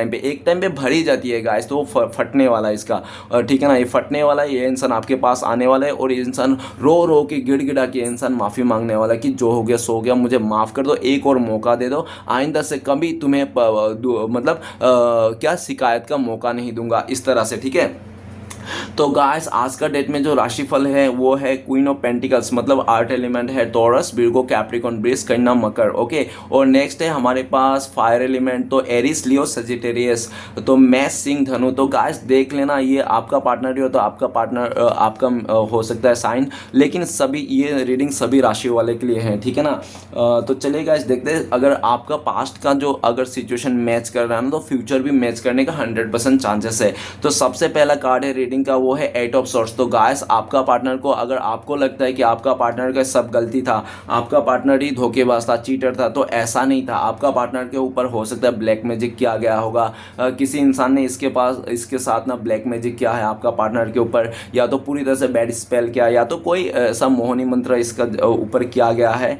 टाइम पे भर ही जाती है गाइस, तो वो फटने वाला है इसका, ठीक है ना, ये फटने वाला है। ये इंसान आपके पास आने वाला है, और ये इंसान रो रो के गिड़गिड़ा के इंसान माफ़ी मांगने वाला है कि जो हो गया सो गया, मुझे माफ़ कर दो, एक और मौका दे दो, आइंदा से कभी तुम्हें मतलब क्या शिकायत का मौका नहीं दूंगा, इस तरह से, ठीक है। तो गाइस, आज का डेट में जो राशिफल है वो है क्वीन ऑफ पेंटिकल्स, मतलब आर्ट एलिमेंट है टॉरस, विर्गो, कैप्रिकॉन, ब्रिस, कन्या, मकर, ओके। और नेक्स्ट है हमारे पास फायर एलिमेंट, तो एरिस, लियो, सजिटेरियस, तो मैच, सिंह, धनु। तो गाइस देख लेना, ये आपका पार्टनर हो तो आपका पार्टनर आपका हो सकता है साइन, लेकिन सभी ये रीडिंग सभी राशि वाले के लिए है, ठीक है ना। तो चलिए गाइस देखते हैं, अगर आपका पास्ट का जो अगर सिचुएशन मैच कर रहा है ना, तो फ्यूचर भी मैच करने का 100% चांसेस है। तो सबसे पहला कार्ड है रीडिंग का, वो है 8 ऑफ सॉर्ड्स। तो गाइस, आपका पार्टनर को, अगर आपको लगता है कि आपका पार्टनर का सब गलती था, आपका पार्टनर ही धोखेबाज था, चीटर था, तो ऐसा नहीं था। आपका पार्टनर के ऊपर हो सकता है ब्लैक मैजिक किया गया होगा, किसी इंसान ने इसके साथ ना ब्लैक मैजिक किया है आपका पार्टनर के ऊपर, या तो पूरी तरह से बैड स्पेल किया, या तो कोई ऐसा मोहनी मंत्र इसका ऊपर किया गया है,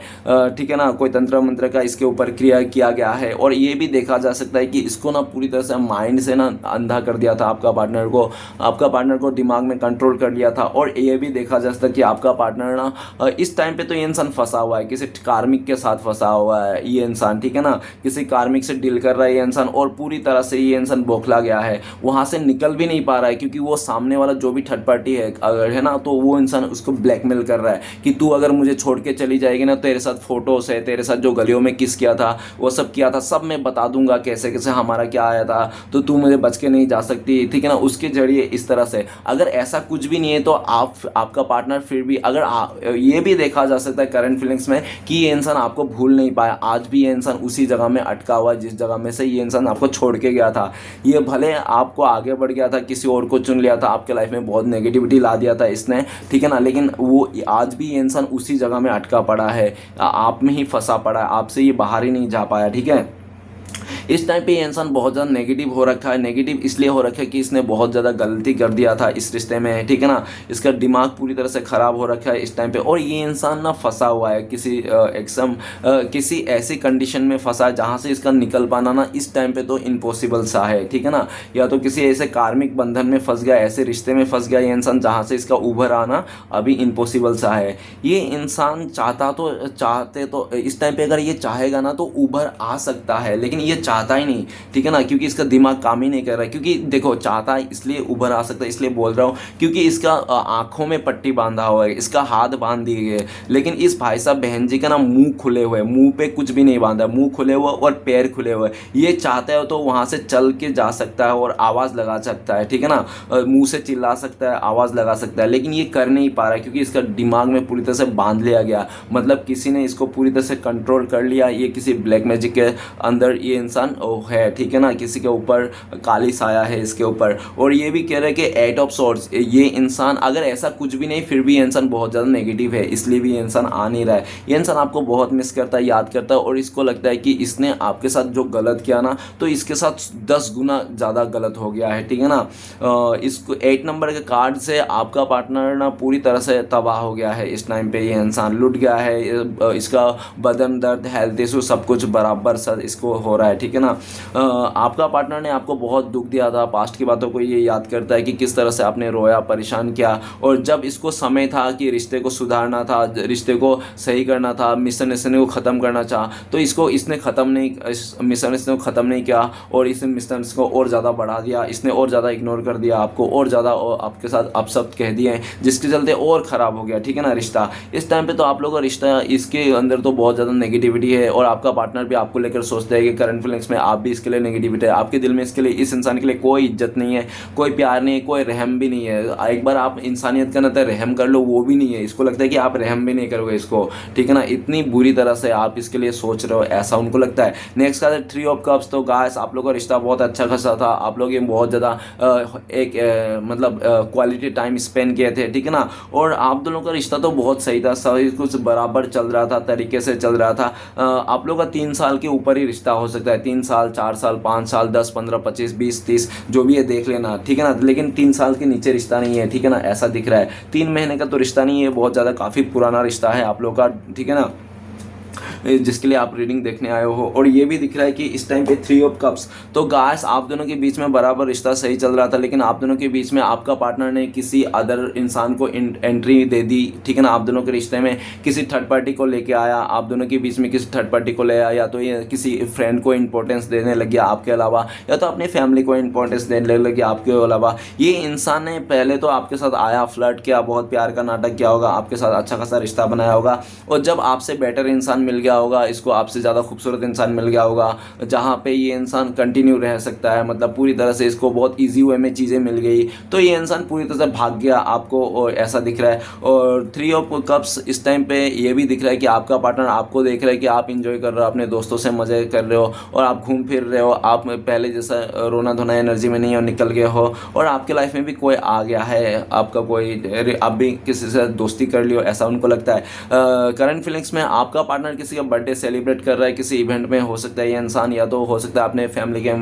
ठीक है ना, कोई तंत्र मंत्र का इसके ऊपर क्रिया किया गया है। और ये भी देखा जा सकता है कि इसको ना पूरी तरह से माइंड से ना अंधा कर दिया था आपका पार्टनर को। आपका पार्टनर पार्टनर को दिमाग में कंट्रोल कर लिया था। और ये भी देखा जा सकता है कि आपका पार्टनर ना इस टाइम पे तो ये इंसान फंसा हुआ है, किसी कार्मिक के साथ फंसा हुआ है ये इंसान, ठीक है ना, किसी कार्मिक से डील कर रहा है ये इंसान, और पूरी तरह से ये इंसान बौखला गया है, वहाँ से निकल भी नहीं पा रहा है, क्योंकि वो सामने वाला जो भी थर्ड पार्टी है अगर है ना, तो वो इंसान उसको ब्लैकमेल कर रहा है कि तू अगर मुझे छोड़ के चली जाएगी ना, तेरे साथ फोटोज है, तेरे साथ जो गलियों में किस किया था वो सब किया था, सब मैं बता दूंगा कैसे कैसे हमारा क्या आया था, तो तू मुझे बच के नहीं जा सकती, ठीक है ना, उसके जरिए इस तरह से। अगर ऐसा कुछ भी नहीं है तो आपका पार्टनर फिर भी अगर ये भी देखा जा सकता है करंट फीलिंग्स में कि ये इंसान आपको भूल नहीं पाया, आज भी ये इंसान उसी जगह में अटका हुआ है जिस जगह में से ये इंसान आपको छोड़ के गया था। ये भले आपको आगे बढ़ गया था, किसी और को चुन लिया था, आपके लाइफ में बहुत नेगेटिविटी ला दिया था इसने, ठीक है ना, लेकिन वो आज भी ये इंसान उसी जगह में अटका पड़ा है, आप में ही फंसा पड़ा है, आपसे ये बाहर ही नहीं जा पाया, ठीक है। इस टाइम पे ये इंसान बहुत ज़्यादा नेगेटिव हो रखा है। नेगेटिव इसलिए हो रखा है कि इसने बहुत ज़्यादा गलती कर दिया था इस रिश्ते में, ठीक है ना, इसका दिमाग पूरी तरह से ख़राब हो रखा है इस टाइम पे, और ये इंसान ना फंसा हुआ है किसी ऐसी कंडीशन में फंसा है जहाँ से इसका निकल पाना ना इस टाइम पे तो इम्पॉसिबल सा है, ठीक है ना, या तो किसी ऐसे कार्मिक बंधन में फंस गया, ऐसे रिश्ते में फंस गया ये इंसान जहाँ से इसका उभर आना अभी इम्पॉसिबल सा है। ये इंसान चाहते तो इस टाइम पे अगर ये चाहेगा ना तो उभर आ सकता है, लेकिन ये चाहता ही नहीं, ठीक है ना, क्योंकि इसका दिमाग काम ही नहीं कर रहा है। क्योंकि देखो चाहता है इसलिए उभर आ सकता है, इसलिए बोल रहा हूँ क्योंकि इसका आंखों में पट्टी बांधा हुआ है, इसका हाथ बांध दिए गए, लेकिन इस भाई साहब बहन जी का ना मुंह खुले हुए, मुंह पे कुछ भी नहीं बांधा, मुंह खुले हुए और पैर खुले हुए। ये चाहता है तो वहां से चल के जा सकता है और आवाज लगा सकता है, ठीक है ना, मुंह से चिल्ला सकता है, आवाज लगा सकता है, लेकिन ये कर नहीं पा रहा है क्योंकि इसका दिमाग में पूरी तरह से बांध लिया गया, मतलब किसी ने इसको पूरी तरह से कंट्रोल कर लिया। ये किसी ब्लैक मैजिक के अंदर ये इंसान है, ठीक है ना, किसी के ऊपर काली साया है इसके ऊपर। और ये भी कह रहे हैं कि 8 ऑफ सॉर्ड्स, ये इंसान अगर ऐसा कुछ भी नहीं फिर भी ये इंसान बहुत ज़्यादा नेगेटिव है, इसलिए भी ये इंसान आ नहीं रहा है। ये इंसान आपको बहुत मिस करता है, याद करता है, और इसको लगता है कि इसने आपके साथ जो गलत किया ना तो इसके साथ 10 गुना ज़्यादा गलत हो गया है, ठीक है ना। इसको 8 नंबर के कार्ड से आपका पार्टनर ना पूरी तरह से तबाह हो गया है इस टाइम पे, ये इंसान लुट गया है, इसका बदन दर्द, हेल्थ इशू सब कुछ बराबर सर इसको हो रहा है, ठीक है ना। आपका पार्टनर ने आपको बहुत दुख दिया था, पास्ट की बातों को ये याद करता है कि किस तरह से आपने रोया, परेशान किया, और जब इसको समय था कि रिश्ते को सुधारना था, रिश्ते को सही करना था, मिसअंडरस्टैंडिंग को ख़त्म करना चाहा, तो इसने मिसअंडरस्टैंडिंग को ख़त्म नहीं किया और इसने मिसअंडरस्टैंडिंग को और ज़्यादा बढ़ा दिया, इसने और ज़्यादा इग्नोर कर दिया आपको, और ज़्यादा आपके साथ अपशब्द कह दिए, जिसके चलते और ख़राब हो गया, ठीक है ना, रिश्ता। इस टाइम पे तो आप लोगों का रिश्ता, इसके अंदर तो बहुत ज़्यादा नेगेटिविटी है, और आपका पार्टनर भी आपको लेकर सोचता है कि करंट फीलिंग्स में आप भी इसके लिए नेगेटिविटी है, आपके दिल में इसके लिए, इस इंसान के लिए कोई इज्जत नहीं है, कोई प्यार नहीं है, कोई रहम भी नहीं है। एक बार आप इंसानियत का नाते रहम कर लो, वो भी नहीं है, इसको लगता है कि आप रहम भी नहीं करोगे इसको, ठीक है ना, इतनी बुरी तरह से आप इसके लिए सोच रहे हो, ऐसा उनको लगता है। नेक्स्ट का 3 ऑफ कप्स, तो गाइस आप लोगों का रिश्ता बहुत अच्छा खासा था, आप लोग ये बहुत ज़्यादा मतलब क्वालिटी टाइम स्पेंड किए थे, ठीक है ना, और आप दोनों का रिश्ता तो बहुत सही था, सभी कुछ बराबर चल रहा था, तरीके से चल रहा था। आप लोग का 3 साल के ऊपर ही रिश्ता हो सकता है, 3 साल, 4 साल, 5 साल, 10, 15, 25, 20, 30 जो भी है देख लेना, ठीक है ना, लेकिन 3 साल के नीचे रिश्ता नहीं है, ठीक है ना, ऐसा दिख रहा है। 3 महीने का तो रिश्ता नहीं है, बहुत ज़्यादा काफ़ी पुराना रिश्ता है आप लोग का, ठीक है ना, जिसके लिए आप रीडिंग देखने आए हो। और ये भी दिख रहा है कि इस टाइम पे 3 ऑफ कप्स, तो गाइस आप दोनों के बीच में बराबर रिश्ता सही चल रहा था, लेकिन आप दोनों के बीच में आपका पार्टनर ने किसी अदर इंसान को एंट्री दे दी, ठीक है ना, आप दोनों के रिश्ते में किसी थर्ड पार्टी को लेके आया, आप दोनों के बीच में किसी थर्ड पार्टी को ले आया, या तो ये किसी फ्रेंड को इंपॉर्टेंस देने लग गया आपके अलावा, या तो अपनी फैमिली को इंपॉर्टेंस देने लग गया आपके अलावा। ये इंसान ने पहले तो आपके साथ आया, फ्लर्ट किया, बहुत प्यार का नाटक किया होगा, आपके साथ अच्छा खासा रिश्ता बनाया होगा, और जब आपसे बेटर इंसान मिल गया होगा, इसको आपसे ज़्यादा खूबसूरत इंसान मिल गया होगा जहाँ पे ये इंसान कंटिन्यू रह सकता है, मतलब पूरी तरह से इसको बहुत इजी वे में चीज़ें मिल गई, तो ये इंसान पूरी तरह से भाग गया आपको, और ऐसा दिख रहा है। और 3 ऑफ कप्स इस टाइम पे ये भी दिख रहा है कि आपका पार्टनर आपको देख रहा है कि आप इंजॉय कर रहे हो, अपने दोस्तों से मज़े कर रहे हो, और आप घूम फिर रहे हो, आप पहले जैसा रोना धोना एनर्जी में नहीं हो, निकल गए हो, और आपके लाइफ में भी कोई आ गया है, आपका कोई, आप भी किसी से दोस्ती कर लियो, ऐसा उनको लगता है। करंट फीलिंग्स में आपका पार्टनर किसी का बर्थडे सेलिब्रेट कर रहा है किसी इवेंट में, हो सकता है ये इंसान या तो हो सकता है अपने फैमिली के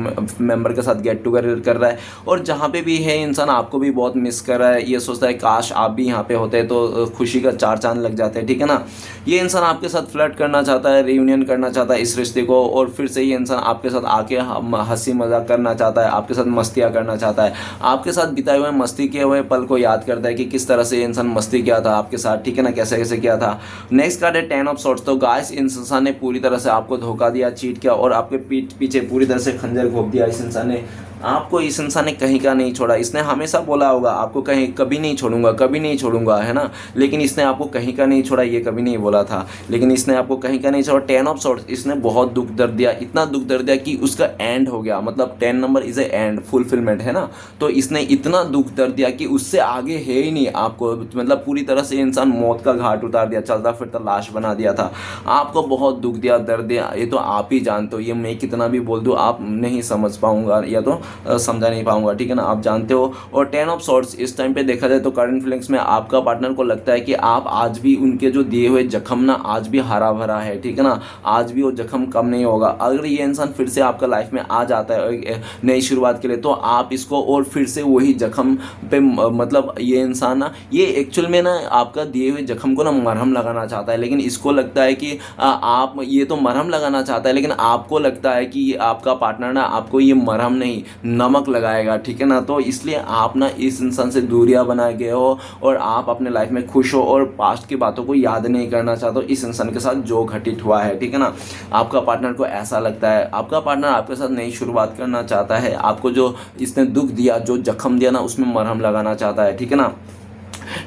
मेंबर के साथ गेट टुगेदर कर रहा है, और जहाँ पे भी है इंसान आपको भी बहुत मिस कर रहा है, ये सोचता है काश आप भी यहाँ पे होते तो खुशी का चार चांद लग जाते हैं, ठीक है ना। ये इंसान आपके साथ फ्लर्ट करना चाहता है, रियूनियन करना चाहता है इस रिश्ते को, और फिर से ये इंसान आपके साथ आके हंसी मजाक करना चाहता है, आपके साथ मस्तियाँ करना चाहता है, आपके साथ बिताए हुए मस्ती किए हुए पल को याद करता है कि किस तरह से ये इंसान मस्ती किया था आपके साथ, ठीक है ना, कैसे कैसे किया था। नेक्स्ट कार्ड है 10 ऑफ सॉर्ड्स। तो गाइस इस इंसान ने पूरी तरह से आपको धोखा दिया, चीट किया, और आपके पीठ पीछे पूरी तरह से खंजर घोंप दिया इस इंसान ने आपको। इस इंसान ने कहीं का नहीं छोड़ा, इसने हमेशा बोला होगा आपको कहीं कभी नहीं छोड़ूंगा, कभी नहीं छोड़ूंगा, है ना, लेकिन इसने आपको कहीं का नहीं छोड़ा, ये कभी नहीं बोला था, लेकिन इसने आपको कहीं का नहीं छोड़ा। 10 ऑफ सॉर्ड्स, इसने बहुत दुख दर्द दिया, इतना दुख दर्द दिया कि उसका एंड हो गया, मतलब 10 number is A and, fulfilment, है ना। तो इसने इतना दुख दर्द दिया कि उससे आगे है ही नहीं आपको, मतलब पूरी तरह से इंसान मौत का घाट उतार दिया, चलता फिरता लाश बना दिया था, आपको बहुत दुख दिया, दर्द दिया, ये तो आप ही जानते हो, ये मैं कितना भी बोल दूँ आप नहीं समझ पाऊंगा या तो समझा नहीं पाऊंगा, ठीक है ना, आप जानते हो। और 10 ऑफ सॉर्ड्स, इस टाइम पे देखा जाए तो करंट फीलिंग्स में आपका पार्टनर को लगता है कि आप आज भी उनके जो दिए हुए जख्म ना आज भी हरा भरा है, ठीक है ना, आज भी वो जख्म कम नहीं होगा। अगर ये इंसान फिर से आपका लाइफ में आ जाता है नई शुरुआत के लिए, तो आप इसको और फिर से वही जख्म पे मतलब ये इंसान ना, ये एक्चुअल में ना आपका दिए हुए जख्म को ना मरहम लगाना चाहता है, लेकिन इसको लगता है कि आप ये तो मरहम लगाना चाहता है, लेकिन आपको लगता है कि आपका पार्टनर ना आपको ये मरहम नहीं नमक लगाएगा, ठीक है ना। तो इसलिए आप ना इस इंसान से दूरियां बना गए हो, और आप अपने लाइफ में खुश हो, और पास्ट की बातों को याद नहीं करना चाहते हो इस इंसान के साथ जो घटित हुआ है, ठीक है ना। आपका पार्टनर को ऐसा लगता है, आपका पार्टनर आपके साथ नई शुरुआत करना चाहता है, आपको जो इसने दुख दिया, जो जख्म दिया ना, उसमें मरहम लगाना चाहता है, ठीक है ना।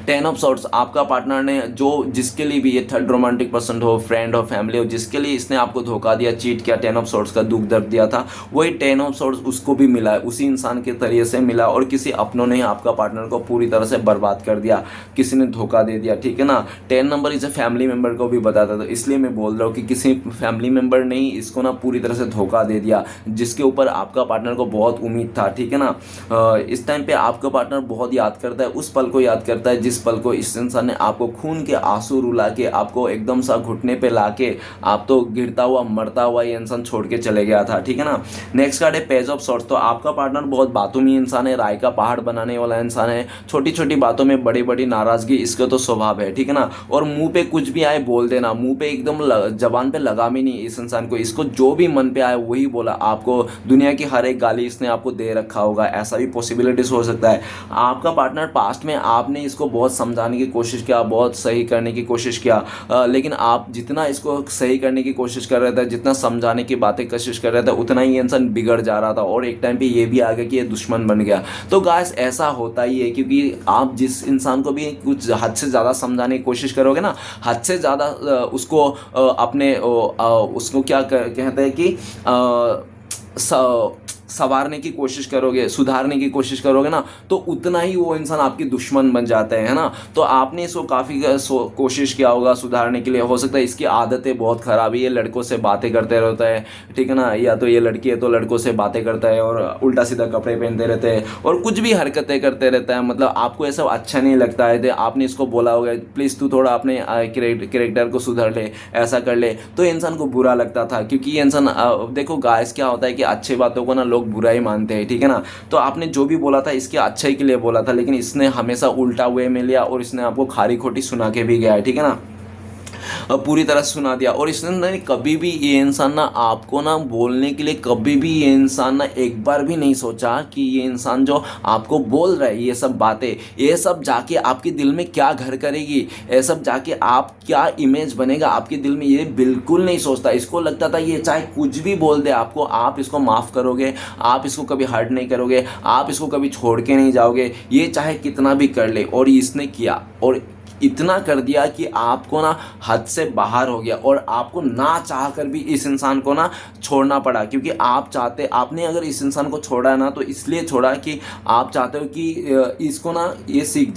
10 ऑफ सॉर्ट्स, आपका पार्टनर ने जो जिसके लिए भी ये थर्ड रोमांटिक पर्सन हो, फ्रेंड हो, फैमिली हो, जिसके लिए इसने आपको धोखा दिया, चीट किया, 10 ऑफ सॉर्ट्स का दुख दर्द दिया था, वही 10 ऑफ सॉर्ट्स उसको भी मिला है, उसी इंसान के तरीके से मिला, और किसी अपनों ने आपका पार्टनर को पूरी तरह से बर्बाद कर दिया, किसी ने धोखा दे दिया, ठीक है ना। 10 नंबर इसे फैमिली मेंबर को भी बताता था, इसलिए मैं बोल रहा हूँ कि किसी फैमिली मेंबर ने ही इसको ना पूरी तरह से धोखा दे दिया, जिसके ऊपर आपका पार्टनर को बहुत उम्मीद था, ठीक है ना। इस टाइम पे आपका पार्टनर बहुत याद करता है, उस पल को याद करता है जिस पल को इस इंसान ने आपको खून के आंसू रुला के, आपको एकदम सा घुटने पे लाके, आप तो गिरता हुआ मरता हुआ ये इंसान छोड़ के चले गया था, ठीक है ना। नेक्स्ट कार्ड है पेज ऑफ सॉर्ट्स। तो आपका पार्टनर बहुत बातों में इंसान है, राय का पहाड़ बनाने वाला इंसान है, छोटी छोटी बातों में बड़ी बड़ी नाराजगी इसका तो स्वभाव है, ठीक है ना। और मुंह पे कुछ भी आए बोल देना, मुंह पे एकदम जबान पे लगाम ही नहीं इस इंसान को, इसको जो भी मन पे आए वही बोला, आपको दुनिया की हर एक गाली इसने आपको दे रखा होगा, ऐसा भी पॉसिबिलिटीज हो सकता है। आपका पार्टनर पास्ट में आपने इसको बहुत समझाने की कोशिश किया, बहुत सही करने की कोशिश किया, लेकिन आप जितना इसको सही करने की कोशिश कर रहे थे, जितना समझाने की बातें कोशिश कर रहे थे, उतना ही इंसान बिगड़ जा रहा था, और एक टाइम पे ये भी आ गया कि ये दुश्मन बन गया। तो गाइस ऐसा होता ही है, क्योंकि आप जिस इंसान को भी कुछ हद से ज़्यादा समझाने की कोशिश करोगे ना, हद से ज़्यादा उसको अपने उसको क्या कहते हैं कि संवारने की कोशिश करोगे, सुधारने की कोशिश करोगे ना, तो उतना ही वो इंसान आपकी दुश्मन बन जाते हैं, है ना। तो आपने इसको काफ़ी कोशिश किया होगा सुधारने के लिए, हो सकता है इसकी आदतें बहुत ख़राब है, ये लड़कों से बातें करते रहता है, ठीक है ना, या तो ये लड़की है तो लड़कों से बातें करता है, और उल्टा सीधा कपड़े पहनते रहते हैं, और कुछ भी हरकतें करते रहता है, मतलब आपको ऐसा अच्छा नहीं लगता है। तो आपने इसको बोला होगा प्लीज़ तू थोड़ा अपने कैरेक्टर को सुधार ले, ऐसा कर ले, तो इंसान को बुरा लगता था, क्योंकि ये इंसान देखो गाइस क्या होता है कि अच्छी बातों को ना लोग बुरा ही मानते हैं, ठीक है ना। तो आपने जो भी बोला था इसके अच्छाई के लिए बोला था, लेकिन इसने हमेशा उल्टा वे में लिया, और इसने आपको खारी खोटी सुना के भी गया है, ठीक है ना, पूरी तरह सुना दिया। और इसने कभी भी ये इंसान ना आपको ना बोलने के लिए, कभी भी ये इंसान ना एक बार भी नहीं सोचा कि ये इंसान जो आपको बोल रहा है ये सब बातें, ये सब जाके आपके दिल में क्या घर करेगी, ये सब जाके आप क्या इमेज बनेगा आपके दिल में, ये बिल्कुल नहीं सोचता। इसको लगता था ये चाहे कुछ भी बोल दे आपको, आप इसको माफ़ करोगे, आप इसको कभी हर्ट नहीं करोगे, आप इसको कभी छोड़ के नहीं जाओगे, ये चाहे कितना भी कर ले। और इसने किया, और इतना कर दिया कि आपको ना हद से बाहर हो गया, और आपको ना चाह कर भी इस इंसान को ना छोड़ना पड़ा, क्योंकि आप चाहते, आपने अगर इस इंसान को छोड़ा है ना तो इसलिए छोड़ा कि आप चाहते हो कि इसको ना ये सीख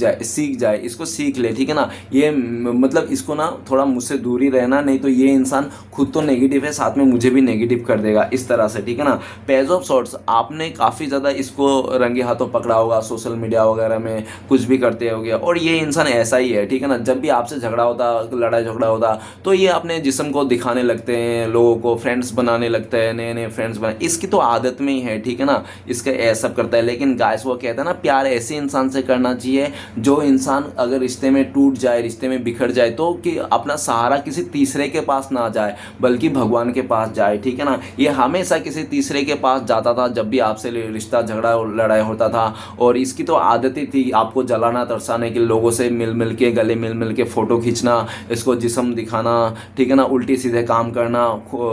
जाए, इसको सीख ले, ठीक है ना। ये मतलब इसको ना थोड़ा मुझसे दूरी रहना, नहीं तो ये इंसान खुद तो नेगेटिव है, साथ में मुझे भी नेगेटिव कर देगा, इस तरह से, ठीक है ना। पेज ऑफ सॉर्ट्स, आपने काफ़ी ज़्यादा इसको रंगे हाथों पकड़ा होगा, सोशल मीडिया वगैरह में कुछ भी करते होगे, और ये इंसान ऐसा ही है, ठीक है ना। जब भी आपसे झगड़ा होता, लड़ाई झगड़ा होता, तो ये अपने जिस्म को दिखाने लगते हैं, लोगों को फ्रेंड्स बनाने लगते हैं, नए नए फ्रेंड्स बना, इसकी तो आदत में ही है, ठीक है ना। इसका ये सब करता है। लेकिन गाइस वो कहता है ना, प्यार ऐसे इंसान से करना चाहिए जो इंसान अगर रिश्ते में टूट जाए, रिश्ते में बिखर जाए, तो कि अपना सहारा किसी तीसरे के पास ना जाए, बल्कि भगवान के पास जाए, ठीक है ना। ये हमेशा किसी तीसरे के पास जाता था जब भी आपसे रिश्ता झगड़ा और लड़ाई होता था। और इसकी तो आदत ही थी आपको जलाना तरसाने के, लोगों से मिल मिल के, गले मिल मिल के फ़ोटो खींचना, इसको जिस्म दिखाना, ठीक है ना, उल्टी सीधे काम करना,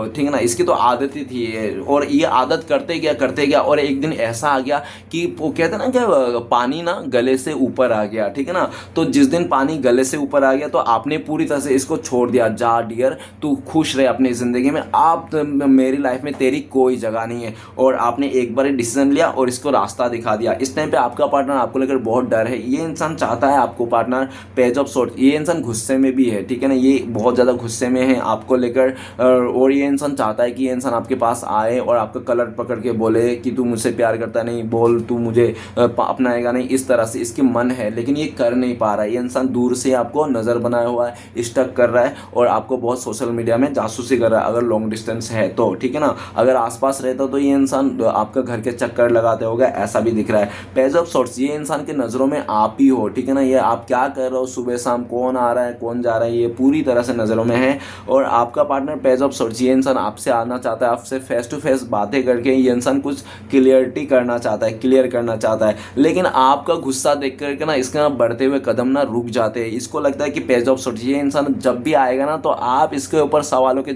ठीक है ना। इसकी तो आदत ही थी ये। और ये आदत करते गया और एक दिन ऐसा आ गया कि वो कहते हैं ना कि पानी ना गले से ऊपर आ गया, ठीक है ना। तो जिस दिन पानी गले से ऊपर आ गया तो आपने पूरी तरह से इसको छोड़ दिया, जा डियर तू खुश रहे अपनी ज़िंदगी में, आप मेरी लाइफ में तेरी कोई जगह नहीं है। और आपने एक बार डिसीजन लिया और इसको रास्ता दिखा दिया। इस टाइम पे आपका पार्टनर आपको लेकर बहुत डर है। ये इंसान चाहता है आपको पार्टनर पेज ऑफ सोर्ट्स, ये इंसान गुस्से में भी है, ठीक है ना, ये बहुत ज़्यादा गुस्से में है आपको लेकर। और ये इंसान चाहता है कि ये इंसान आपके पास आए और आपका कलर पकड़ के बोले कि तू मुझसे प्यार करता नहीं, बोल तू मुझे अपनाएगा नहीं, इस तरह से इसकी मन है, लेकिन ये कर नहीं पा रहा है। ये इंसान दूर से आपको नज़र बनाया हुआ है, स्टक कर रहा है और आपको बहुत सोशल मीडिया में जासूसी कर रहा है, अगर लॉन्ग डिस्टेंस है तो, ठीक है ना। अगर आसपास रहता तो ये इंसान आपका घर के चक्कर लगाते होगा, ऐसा भी दिख रहा है। पेज ऑफ सोर्ट्स, ये इंसान के नज़रों में आप ही हो, ठीक है ना। ये आप क्या कर रहे हो, सुबह शाम कौन आ रहा है कौन जा रहा है, ये पूरी तरह से नज़रों में है। और आपका पार्टनर पेज ऑफ सोर्ट्स, ये इंसान आपसे आना चाहता है, आपसे फेस टू फेस बातें करके ये इंसान कुछ क्लियरिटी करना चाहता है, क्लियर करना चाहता है। लेकिन आपका गुस्सा देख करके ना इसका बढ़ते हुए कदम ना रुक जाते हैं। इसको लगता है कि पेज ऑफ सोर्ट्स, ये इंसान जब भी आएगा ना तो आप इसके ऊपर सवालों के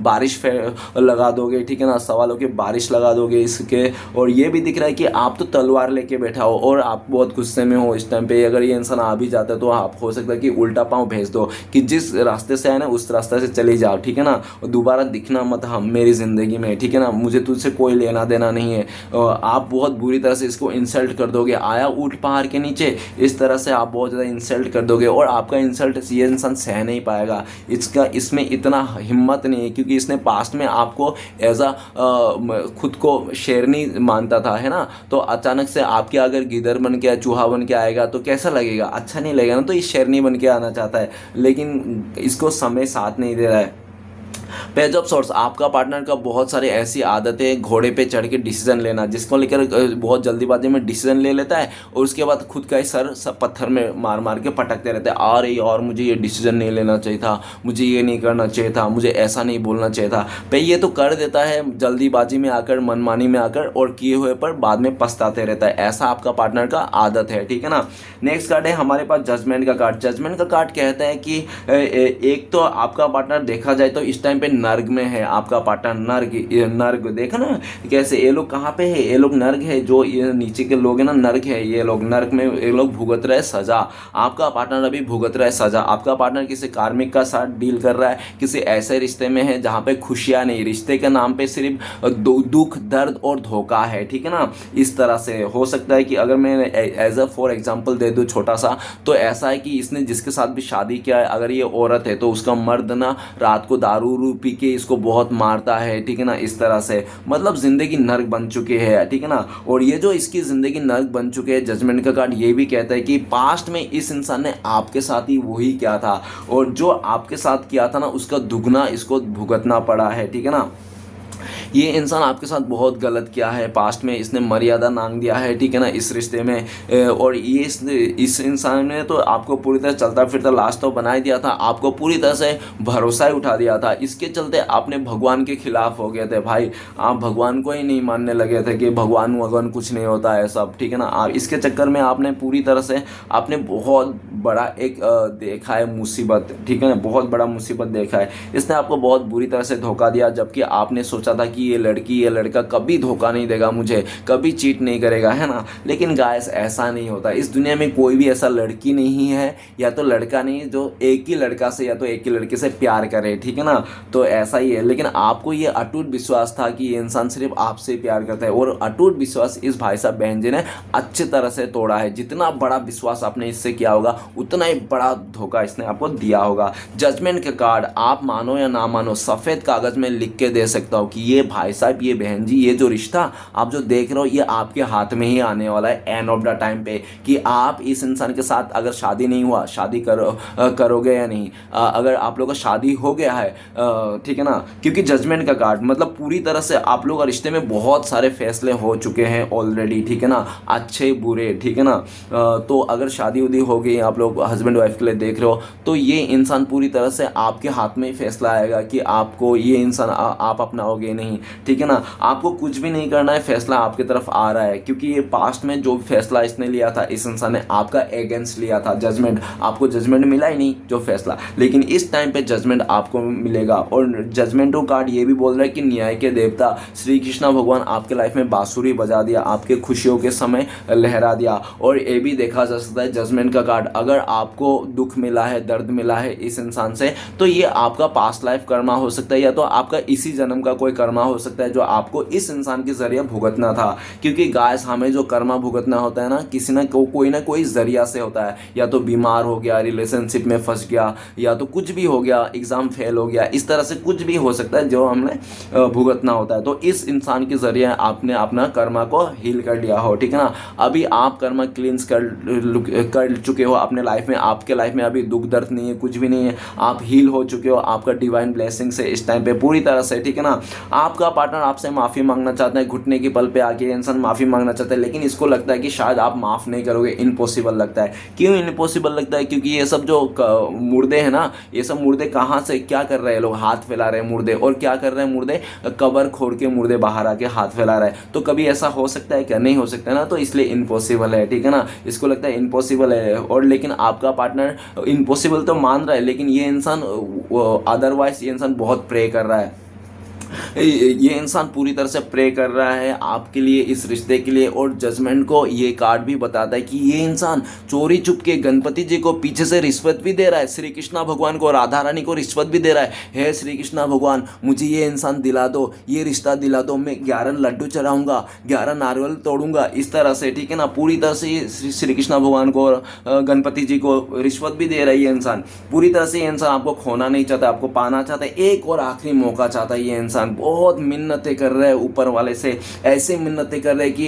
बारिश लगा दोगे, ठीक है ना, सवालों की बारिश लगा दोगे इसके। और ये भी दिख रहा है कि आप तो तलवार लेके बैठा हो और आप बहुत गुस्से में हो इस टाइम पे। अगर ये इंसान आ भी जाता है तो आप हो सकता है कि उल्टा पाँव भेज दो कि जिस रास्ते से आए ना उस रास्ते से चले जाओ, ठीक है ना, और दोबारा दिखना मत हम मेरी ज़िंदगी में, ठीक है ना, मुझे तुझसे कोई लेना देना नहीं है। आप बहुत बुरी तरह से इसको इंसल्ट कर दोगे, आया ऊँट पहाड़ के नीचे, इस तरह से आप बहुत ज़्यादा इंसल्ट कर दोगे और आपका इंसल्ट ये इंसान सह नहीं पाएगा। इसमें इतना हिम्मत नहीं है क्योंकि इसने पास्ट में आपको एज अ खुद को शेरनी मानता था, है ना। तो अचानक से आपके अगर गिदर बन के चूहा बन के आएगा तो कैसा लगेगा, अच्छा नहीं लगेगा ना। तो ये शेरनी बन के आना चाहता है लेकिन इसको समय साथ नहीं दे रहा है। पेज ऑफ सोर्ट्स, आपका पार्टनर का बहुत सारी ऐसी आदतें, घोड़े पे चढ़ के डिसीजन लेना, जिसको लेकर बहुत जल्दीबाजी में डिसीजन ले लेता है और उसके बाद खुद का ही सर सब पत्थर में मार मार के पटकते रहते हैं, और मुझे ये डिसीजन नहीं लेना चाहिए था, मुझे ये नहीं करना चाहिए था, मुझे ऐसा नहीं बोलना चाहिए था। पे ये तो कर देता है जल्दीबाजी में आकर, मनमानी में आकर, और किए हुए पर बाद में पछताते रहता है। ऐसा आपका पार्टनर का आदत है, ठीक है ना। नेक्स्ट कार्ड है हमारे पास जजमेंट का कार्ड। जजमेंट का कार्ड कहता है कि एक तो आपका पार्टनर देखा जाए तो इस टाइम पे नर्क में है। आपका पार्टनर नर्क देखा ना कैसे, ये लोग कहाँ पे है, ये लोग नर्क है, जो ये नीचे के लोग हैं ना नर्क है, ये लोग नर्क में, ये लोग भुगत रहे सजा। आपका पार्टनर अभी भुगत रहा है सजा। आपका पार्टनर किसी कार्मिक का साथ डील कर रहा है, किसी ऐसे रिश्ते में है जहाँ पे खुशियाँ नहीं, रिश्ते के नाम पे सिर्फ दुख, दर्द और धोखा है, ठीक है ना। इस तरह से हो सकता है कि अगर मैं एज अ फॉर एग्जाम्पल दे दूँ छोटा सा, तो ऐसा है कि इसने जिसके साथ भी शादी किया है, अगर ये औरत है तो उसका मर्द ना रात को दारू पी के इसको बहुत मारता है, ठीक है ना। इस तरह से मतलब जिंदगी नर्क बन चुकी है, ठीक है ना। और ये जो इसकी जिंदगी नर्क बन चुके है, जजमेंट का कार्ड ये भी कहता है कि पास्ट में इस इंसान ने आपके साथ ही वही किया था और जो आपके साथ किया था ना उसका दुगना इसको भुगतना पड़ा है, ठीक है ना। ये इंसान आपके साथ बहुत गलत किया है पास्ट में, इसने मर्यादा नांग दिया है, ठीक है ना, इस रिश्ते में। और ये इस इंसान ने तो आपको पूरी तरह चलता फिरता लास्ट तो बना ही दिया था, आपको पूरी तरह से भरोसा ही उठा दिया था। इसके चलते आपने भगवान के खिलाफ हो गए थे भाई, आप भगवान को ही नहीं मानने लगे थे कि भगवान वगवान कुछ नहीं होता है सब, ठीक है ना। आप इसके चक्कर में आपने पूरी तरह से आपने बहुत बड़ा एक देखा है मुसीबत, ठीक है ना, बहुत बड़ा मुसीबत देखा है। इसने आपको बहुत बुरी तरह से धोखा दिया, जबकि आपने सोचा था कि ये लड़की ये लड़का कभी धोखा नहीं देगा मुझे, कभी चीट नहीं करेगा, है ना। लेकिन गाइस ऐसा नहीं होता। इस दुनिया में कोई भी ऐसा लड़की नहीं है या तो लड़का नहीं जो एक ही लड़का से या तो एक ही लड़के से प्यार करे, ठीक है ना। तो ऐसा ही है। लेकिन आपको ये अटूट विश्वास था कि ये इंसान सिर्फ आपसे प्यार करता है, और अटूट विश्वास इस भाई साहब बहन जी ने अच्छी तरह से तोड़ा है। जितना बड़ा विश्वास आपने इससे किया होगा उतना ही बड़ा धोखा इसने आपको दिया होगा। जजमेंट का कार्ड आप मानो या ना मानो सफ़ेद कागज़ में लिख के दे सकता हूँ कि ये भाई साहब, ये बहन जी, ये जो रिश्ता आप जो देख रहे हो ये आपके हाथ में ही आने वाला है एंड ऑफ द टाइम पे, कि आप इस इंसान के साथ अगर शादी नहीं हुआ, शादी करोगे या नहीं, अगर आप लोगों का शादी हो गया है, ठीक है ना, क्योंकि जजमेंट का कार्ड मतलब पूरी तरह से आप लोग का रिश्ते में बहुत सारे फैसले हो चुके हैं ऑलरेडी, ठीक है ना, अच्छे बुरे, ठीक है ना। तो अगर शादी उदी हो गई, आप लोग हस्बैंड वाइफ के लिए देख रहे हो, तो ये इंसान पूरी तरह से आपके हाथ में ही फैसला आएगा कि आपको ये इंसान आप अपनाओगे नहीं, ठीक है ना। आपको कुछ भी नहीं करना है, फैसला आपकी तरफ आ रहा है, क्योंकि ये पास्ट में जो फैसला इसने लिया था, इस इंसान ने आपका अगेंस्ट लिया था, जजमेंट, आपको जजमेंट मिला ही नहीं जो फैसला, लेकिन इस टाइम पे जजमेंट आपको मिलेगा। और जजमेंटो कार्ड ये भी बोल रहा है कि न्याय के देवता श्री कृष्ण भगवान आपके लाइफ में बांसुरी बजा दिया, आपके खुशियों के समय लहरा दिया। और ये भी देखा जा सकता है जजमेंट का कार्ड, अगर आपको दुख मिला है, दर्द मिला है इस इंसान से, तो ये आपका पास्ट लाइफ कर्मा हो सकता है, या तो आपका इसी जन्म का कोई कर्मा हो सकता है जो आपको इस इंसान के जरिए भुगतना था। क्योंकि गाइस, हमें जो कर्मा भुगतना होता है ना, किसी ना कोई ना कोई जरिया से होता है, या तो बीमार हो गया, रिलेशनशिप में फंस गया, या तो कुछ भी हो गया, एग्जाम फेल हो गया, इस तरह से कुछ भी हो सकता है जो हमने भुगतना होता है। तो इस इंसान के जरिए आपने अपना कर्मा को हील कर लिया हो, ठीक है ना। अभी आप कर्मा क्लींस कर चुके हो अपने लाइफ में, आपके लाइफ में अभी दुख दर्द नहीं है, कुछ भी नहीं है, आप हील हो चुके हो आपका डिवाइन ब्लेसिंग से इस टाइम पे पूरी तरह से, ठीक है ना। आपका पार्टनर आपसे माफ़ी मांगना चाहता है, घुटने के पल पे आके इंसान माफ़ी मांगना चाहता है, लेकिन इसको लगता है कि शायद आप माफ़ नहीं करोगे, इम्पॉसिबल लगता है। क्यों इम्पॉसिबल लगता है? क्योंकि ये सब जो मुर्दे हैं ना, ये सब मुर्दे कहाँ से क्या कर रहे हैं, लोग हाथ फैला रहे हैं मुर्दे, और क्या कर रहे हैं मुर्दे, कबर खोड़ के मुर्दे बाहर आके हाथ फैला रहे हैं। तो कभी ऐसा हो सकता है क्या? नहीं हो सकता ना, तो इसलिए इम्पॉसिबल है, ठीक है ना। इसको लगता है इम्पॉसिबल है, और लेकिन आपका पार्टनर इम्पॉसिबल तो मान रहा है, लेकिन ये इंसान अदरवाइज ये इंसान बहुत प्रे कर रहा है, ये इंसान पूरी तरह से प्रे कर रहा है आपके लिए, इस रिश्ते के लिए। और जजमेंट को ये कार्ड भी बताता है कि ये इंसान चोरी चुप के गणपति जी को पीछे से रिश्वत भी दे रहा है, श्री कृष्णा भगवान को, राधा रानी को रिश्वत भी दे रहा है। हे श्री कृष्णा भगवान, मुझे ये इंसान दिला दो, ये रिश्ता दिला दो, मैं 11 लड्डू चढ़ाऊंगा, 11 नारियल तोड़ूंगा, इस तरह से, ठीक है ना। पूरी तरह से ये श्री कृष्णा भगवान को और गणपति जी को रिश्वत भी दे रहा है ये इंसान। पूरी तरह से ये इंसान आपको खोना नहीं चाहता, आपको पाना चाहता है, एक और आखिरी मौका चाहता है ये इंसान। बहुत मिन्नतें कर रहे हैं ऊपर वाले से, ऐसे मिन्नतें कर रहे हैं कि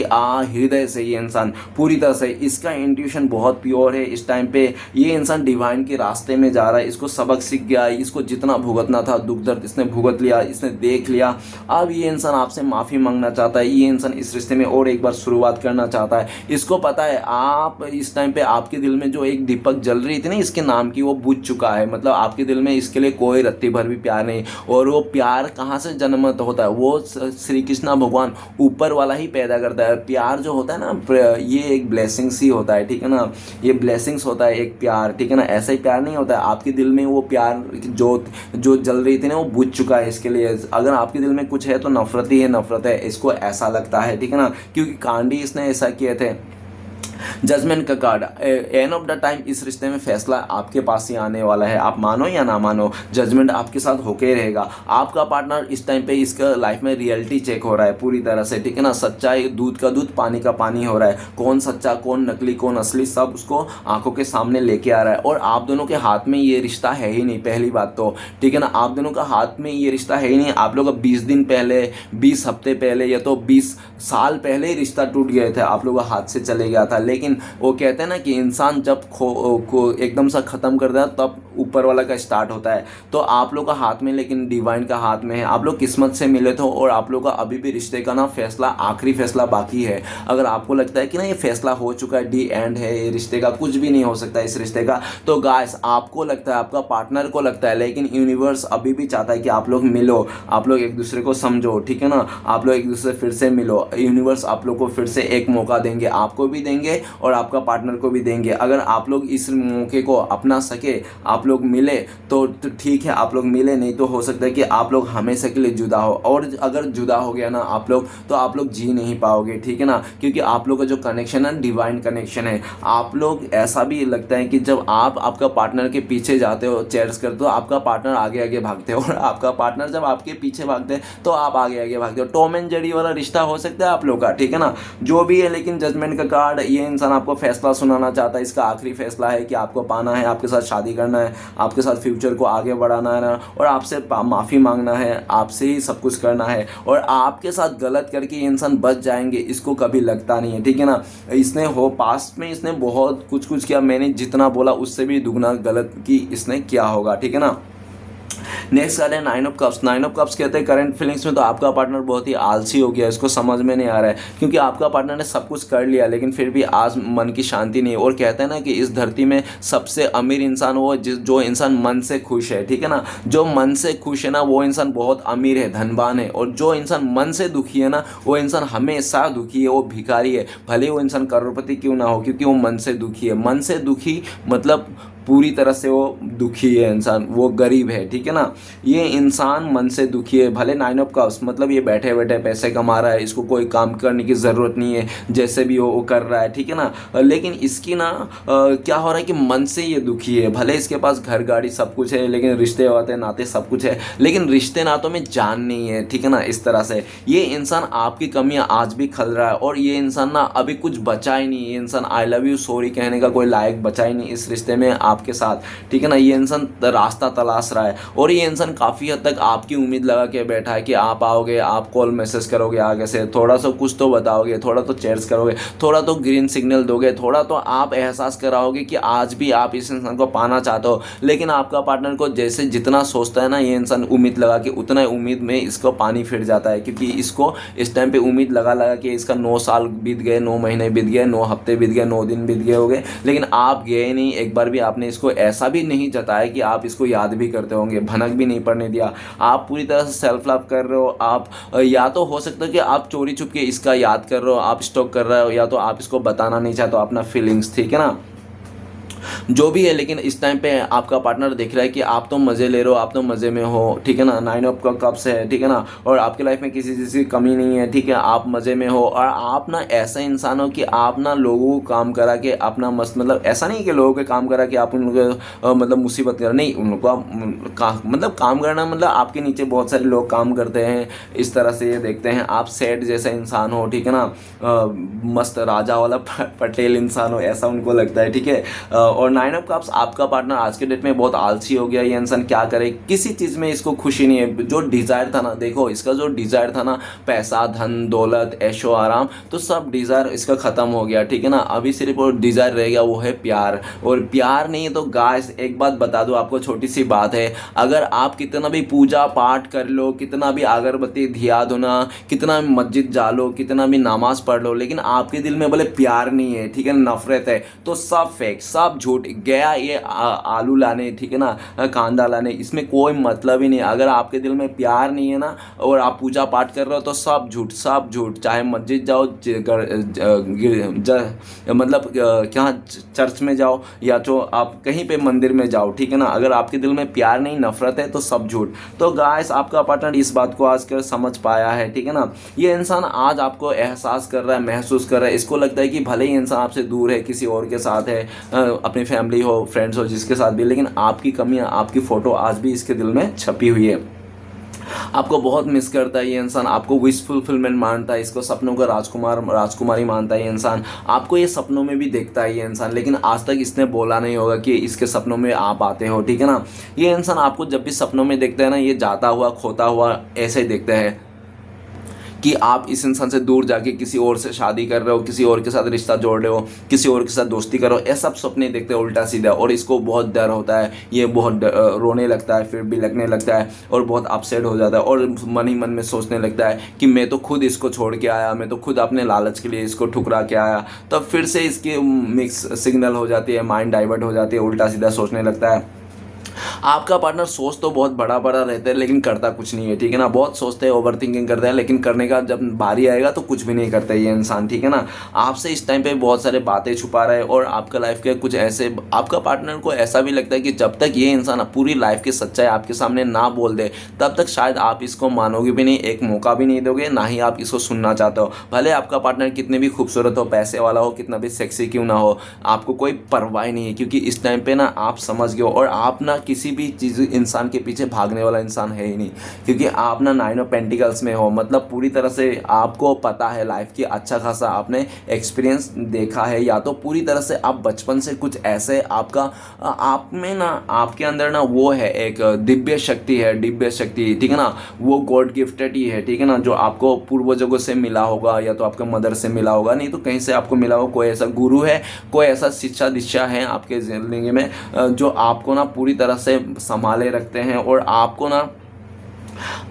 हृदय से ये इंसान पूरी तरह से, इसका इंट्यूशन बहुत प्योर है इस टाइम पे। ये इंसान डिवाइन के रास्ते में जा रहा है, इसको सबक सीख गया, इसको जितना भुगतना था दुख दर्द इसने भुगत लिया, इसने देख लिया। अब ये इंसान आपसे माफ़ी मांगना चाहता है, ये इंसान इस रिश्ते में और एक बार शुरुआत करना चाहता है। इसको पता है आप इस टाइम पे, आपके दिल में जो एक दीपक जल रही थी ना इसके नाम की, वो बुझ चुका है। मतलब आपके दिल में इसके लिए कोई रत्ती भर भी प्यार नहीं, और वो प्यार कहाँ से जन्मत होता है, वो श्री कृष्णा भगवान ऊपर वाला ही पैदा करता है। प्यार जो होता है ना, ये एक ब्लेसिंग्स ही होता है, ठीक है ना, ये ब्लेसिंग्स होता है एक प्यार, ठीक है ना। ऐसा ही प्यार नहीं होता है, आपके दिल में वो प्यार जो जल रही थी ना, वो बुझ चुका है। इसके लिए अगर आपके दिल में कुछ है तो नफरत ही है, नफरत है, इसको ऐसा लगता है, ठीक है ना, क्योंकि कांडी इसने ऐसा किए थे। जजमेंट का card, end of the time इस रिश्ते में फैसला आपके पास ही आने वाला है, आप मानो या ना मानो, जजमेंट आपके साथ होके ही रहेगा। आपका पार्टनर इस टाइम पे इसका लाइफ में रियलिटी चेक हो रहा है पूरी तरह से, ठीक है ना। सच्चाई, दूध का दूध पानी का पानी हो रहा है, कौन सच्चा कौन नकली कौन असली, सब उसको आंखों के सामने लेके आ रहा है। और आप दोनों के हाथ में ये रिश्ता है ही नहीं, पहली बात तो, ठीक है ना, आप दोनों का हाथ में ये रिश्ता है ही नहीं। आप लोग 20 दिन पहले, 20 हफ्ते पहले, या तो 20 साल पहले ही रिश्ता टूट गए थे, आप लोगों का हाथ से चले गया था। लेकिन वो कहते हैं ना कि इंसान जब को एकदम सा ख़त्म कर देता तब ऊपर वाला का स्टार्ट होता है। तो आप लोग का हाथ में, लेकिन डिवाइन का हाथ में है। आप लोग किस्मत से मिले थे, और आप लोग का अभी भी रिश्ते का ना फैसला, आखिरी फैसला बाकी है। अगर आपको लगता है कि ना ये फैसला हो चुका है, डी एंड है ये रिश्ते का, कुछ भी नहीं हो सकता इस रिश्ते का, तो गाइस आपको लगता है, आपका पार्टनर को लगता है, लेकिन यूनिवर्स अभी भी चाहता है कि आप लोग मिलो, आप लोग एक दूसरे को समझो, ठीक है ना, आप लोग एक दूसरे फिर से मिलो। यूनिवर्स आप लोग को फिर से एक मौका देंगे, आपको भी देंगे और आपका पार्टनर को भी देंगे। अगर आप लोग इस मौके को अपना सके, आप लोग मिले तो ठीक है, आप लोग मिले, नहीं तो हो सकता है कि आप लोग हमेशा के लिए जुदा हो। और अगर जुदा हो गया ना आप लोग, तो आप लोग जी नहीं पाओगे, ठीक है ना, क्योंकि आप लोग का जो कनेक्शन है डिवाइन कनेक्शन है। आप लोग, ऐसा भी लगता है कि जब आप आपका पार्टनर के पीछे जाते हो, चेयर्स करते हो, आपका पार्टनर आगे आगे भागते हो, और आपका पार्टनर जब आपके पीछे भागते हैं तो आप आगे आगे भागते हो। टॉम एंड जेरी वाला रिश्ता हो सकता है आप लोग का, ठीक है ना, जो भी है। लेकिन जजमेंट का कार्ड, ये इंसान आपको फैसला सुनाना चाहता है, इसका आखिरी फैसला है कि आपको पाना है, आपके साथ शादी करना है, आपके साथ फ्यूचर को आगे बढ़ाना है ना, और आपसे माफ़ी मांगना है, आपसे ही सब कुछ करना है, और आपके साथ गलत करके ये इंसान बच जाएंगे, इसको कभी लगता नहीं है, ठीक है ना। इसने पास्ट में इसने बहुत कुछ किया, मैंने जितना बोला उससे भी दुगना गलत की इसने किया होगा, ठीक है ना। नेक्स्ट कार्ड है nine of cups. Nine of cups कहते हैं करंट फीलिंग्स में तो आपका पार्टनर बहुत ही आलसी हो गया, इसको समझ में नहीं आ रहा है, क्योंकि आपका पार्टनर ने सब कुछ कर लिया लेकिन फिर भी आज मन की शांति नहीं है। और कहते हैं ना कि इस धरती में सबसे अमीर इंसान वो जो इंसान मन से खुश है, ठीक है ना। जो मन से खुश है ना वो इंसान बहुत अमीर है, धनवान है, और जो इंसान मन से दुखी है ना वो इंसान हमेशा दुखी है, वो भिखारी है, भले वो इंसान करोड़पति क्यों ना हो, क्योंकि वो मन से दुखी है। मन से दुखी मतलब पूरी तरह से वो दुखी है इंसान, वो गरीब है, ठीक है ना। ये इंसान मन से दुखी है, भले नाइन ऑफ कप्स मतलब ये बैठे बैठे पैसे कमा रहा है, इसको कोई काम करने की ज़रूरत नहीं है, जैसे भी वो कर रहा है, ठीक है ना। लेकिन इसकी ना क्या हो रहा है कि मन से ये दुखी है। भले इसके पास घर गाड़ी सब कुछ है, लेकिन रिश्ते वाते नाते सब कुछ है, लेकिन रिश्ते नातों में जान नहीं है, ठीक है ना। इस तरह से ये इंसान आपकी कमियां आज भी खल रहा है, और ये इंसान ना अभी कुछ बचा ही नहीं, ये इंसान आई लव यू सॉरी कहने का कोई लायक बचा ही नहीं इस रिश्ते में आपके साथ, ठीक है ना। ये इंसान रास्ता तलाश रहा है, और ये इंसान काफ़ी हद तक आपकी उम्मीद लगा के बैठा है कि आप आओगे, आप कॉल मैसेज करोगे आगे से, थोड़ा सा कुछ तो बताओगे, थोड़ा तो चेयर्स करोगे, थोड़ा तो ग्रीन सिग्नल दोगे, थोड़ा तो आप एहसास कराओगे कि आज भी आप इस इंसान को पाना चाहते हो। लेकिन आपका पार्टनर को जैसे जितना सोचता है ना ये इंसान उम्मीद लगा के, उतना उम्मीद में इसको पानी फिर जाता है, क्योंकि इसको इस टाइम पे उम्मीद लगा लगा के इसका 9 साल बीत गए, 9 महीने बीत गए, 9 हफ्ते बीत गए, 9 दिन बीत गए हो गए, लेकिन आप गए नहीं, एक बार भी आपने इसको ऐसा भी नहीं जताया कि आप इसको याद भी करते होंगे, भनक भी नहीं पड़ने दिया। आप पूरी तरह से सेल्फ लव कर रहे हो। आप या तो हो सकता है कि आप चोरी छुप के इसका याद कर रहे हो, आप स्टॉक कर रहे हो, या तो आप इसको बताना नहीं चाहते हो अपना फीलिंग्स, ठीक है ना। जो भी है, लेकिन इस टाइम पे आपका पार्टनर देख रहा है कि आप तो मज़े ले रहे हो, आप तो मज़े में हो, ठीक है ना। नाइन ऑफ कप्स है, ठीक है ना, और आपकी लाइफ में किसी चीज़ की कमी नहीं है, ठीक है, आप मज़े में हो। और आप ना ऐसा इंसान हो कि आप ना लोगों को काम करा के अपना मस्त, मतलब ऐसा नहीं कि लोगों के काम करा कि आप उन लोगों को मतलब मुसीबत कर, नहीं, उन लोगों को मतलब काम करना मतलब आपके नीचे बहुत सारे लोग काम करते हैं, इस तरह से ये देखते हैं। आप सेठ जैसा इंसान हो, ठीक है ना, मस्त राजा वाला पटेल इंसान हो, ऐसा उनको लगता है, ठीक है। और नाइन ऑफ कप्स आपका पार्टनर आज के डेट में बहुत आलसी हो गया। ये इंसान क्या करे, किसी चीज़ में इसको खुशी नहीं है। जो डिज़ायर था ना, देखो इसका जो डिज़ायर था ना, पैसा धन दौलत ऐशो आराम, तो सब डिज़ायर इसका ख़त्म हो गया, ठीक है ना। अभी सिर्फ वो डिज़ायर रह गया, वो है प्यार। और प्यार नहीं है तो गाइस एक बात बता दूँ आपको, छोटी सी बात है, अगर आप कितना भी पूजा पाठ कर लो, कितना भी अगरबत्ती धिया दो ना, कितना भी मस्जिद जा लो, कितना भी नमाज पढ़ लो, लेकिन आपके दिल में बोले प्यार नहीं है, ठीक है, नफरत है, तो सब फेक, सब झूठ। गया ये आलू लाने, ठीक है ना, कांदा लाने, इसमें कोई मतलब ही नहीं। अगर आपके दिल में प्यार नहीं है ना और आप पूजा पाठ कर रहे हो तो सब झूठ, सब झूठ। चाहे मस्जिद जाओ, मतलब क्या चर्च में जाओ, या तो आप कहीं पे मंदिर में जाओ, ठीक है ना, अगर आपके दिल में प्यार नहीं नफरत है तो सब झूठ। तो गाइस आपका पार्टनर इस बात को आज कर समझ पाया है, ठीक है ना। ये इंसान आज आपको एहसास कर रहा है, महसूस कर रहा है। इसको लगता है कि भले ही इंसान आपसे दूर है, किसी और के साथ है, अपनी फैमिली हो, फ्रेंड्स हो, जिसके साथ भी, लेकिन आपकी कमियां, आपकी फ़ोटो आज भी इसके दिल में छपी हुई है। आपको बहुत मिस करता है ये इंसान, आपको विश फुलफिलमेंट मानता है, इसको सपनों का राजकुमारी मानता है ये इंसान। आपको ये सपनों में भी देखता है ये इंसान, लेकिन आज तक इसने बोला नहीं होगा कि इसके सपनों में आप आते हो, ठीक है ना। ये इंसान आपको जब भी सपनों में देखता है ना, ये जाता हुआ खोता हुआ ऐसे ही देखता है कि आप इस इंसान से दूर जाके किसी और से शादी कर रहे हो, किसी और के साथ रिश्ता जोड़ रहे हो, किसी और के साथ दोस्ती कर रहे हो। ये सब सपने देखते हैं उल्टा सीधा, और इसको बहुत डर होता है, ये बहुत रोने लगता है, फिर भी लगने लगता है, और बहुत अपसेट हो जाता है, और मन ही मन में सोचने लगता है कि मैं तो खुद इसको छोड़ के आया, मैं तो खुद अपने लालच के लिए इसको ठुकरा के आया। तब फिर से इसकी मिक्स सिग्नल हो जाती है, माइंड डाइवर्ट हो जाती है, उल्टा सीधा सोचने लगता है। आपका पार्टनर सोच तो बहुत बड़ा बड़ा रहता है लेकिन करता कुछ नहीं है, ठीक है ना। बहुत सोचते हैं, ओवर थिंकिंग करते हैं, लेकिन करने का जब बारी आएगा तो कुछ भी नहीं करता ये इंसान, ठीक है ना। आपसे इस टाइम पे बहुत सारे बातें छुपा रहा है, और आपका लाइफ के कुछ ऐसे, आपका पार्टनर को ऐसा भी लगता है कि जब तक ये इंसान पूरी लाइफ की सच्चाई आपके सामने ना बोल दे तब तक शायद आप इसको मानोगे भी नहीं, एक मौका भी नहीं दोगे, ना ही आप इसको सुनना चाहते हो। भले आपका पार्टनर कितने भी खूबसूरत हो, पैसे वाला हो, कितना भी सेक्सी क्यों ना हो, आपको कोई परवाह नहीं है, क्योंकि इस टाइम पे ना आप समझ गए हो, और आप ना किसी किसी भी चीज़ इंसान के पीछे भागने वाला इंसान है ही नहीं, क्योंकि आप ना 9 ऑफ पेंटिकल्स में हो, मतलब पूरी तरह से आपको पता है लाइफ की, अच्छा खासा आपने एक्सपीरियंस देखा है, या तो पूरी तरह से आप बचपन से कुछ ऐसे आपका आप में ना, आपके अंदर ना वो है एक दिव्य शक्ति है, दिव्य शक्ति, ठीक है ना, वो गॉड गिफ्टेड ही है, ठीक है ना, जो आपको पूर्वजों से मिला होगा, या तो आपके मदर से मिला होगा, नहीं तो कहीं से आपको मिला होगा, कोई ऐसा गुरु है, कोई ऐसा शिक्षा दीक्षा है आपके जिंदगी में जो आपको ना पूरी तरह से संभाले रखते हैं, और आपको ना,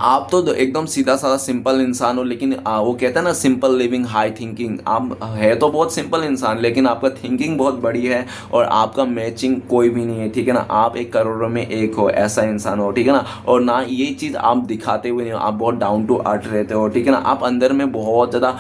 आप तो एकदम सीधा साधा सिंपल इंसान हो, लेकिन वो कहते हैं ना सिंपल लिविंग हाई थिंकिंग, आप है तो बहुत सिंपल इंसान, लेकिन आपका थिंकिंग बहुत बड़ी है और आपका मैचिंग कोई भी नहीं है, ठीक है ना, आप एक करोड़ों में एक हो, ऐसा इंसान हो, ठीक है ना, और ना ये चीज़ आप दिखाते हुए नहीं हो, आप बहुत डाउन टू अर्थ रहते हो, ठीक है ना, आप अंदर में बहुत ज़्यादा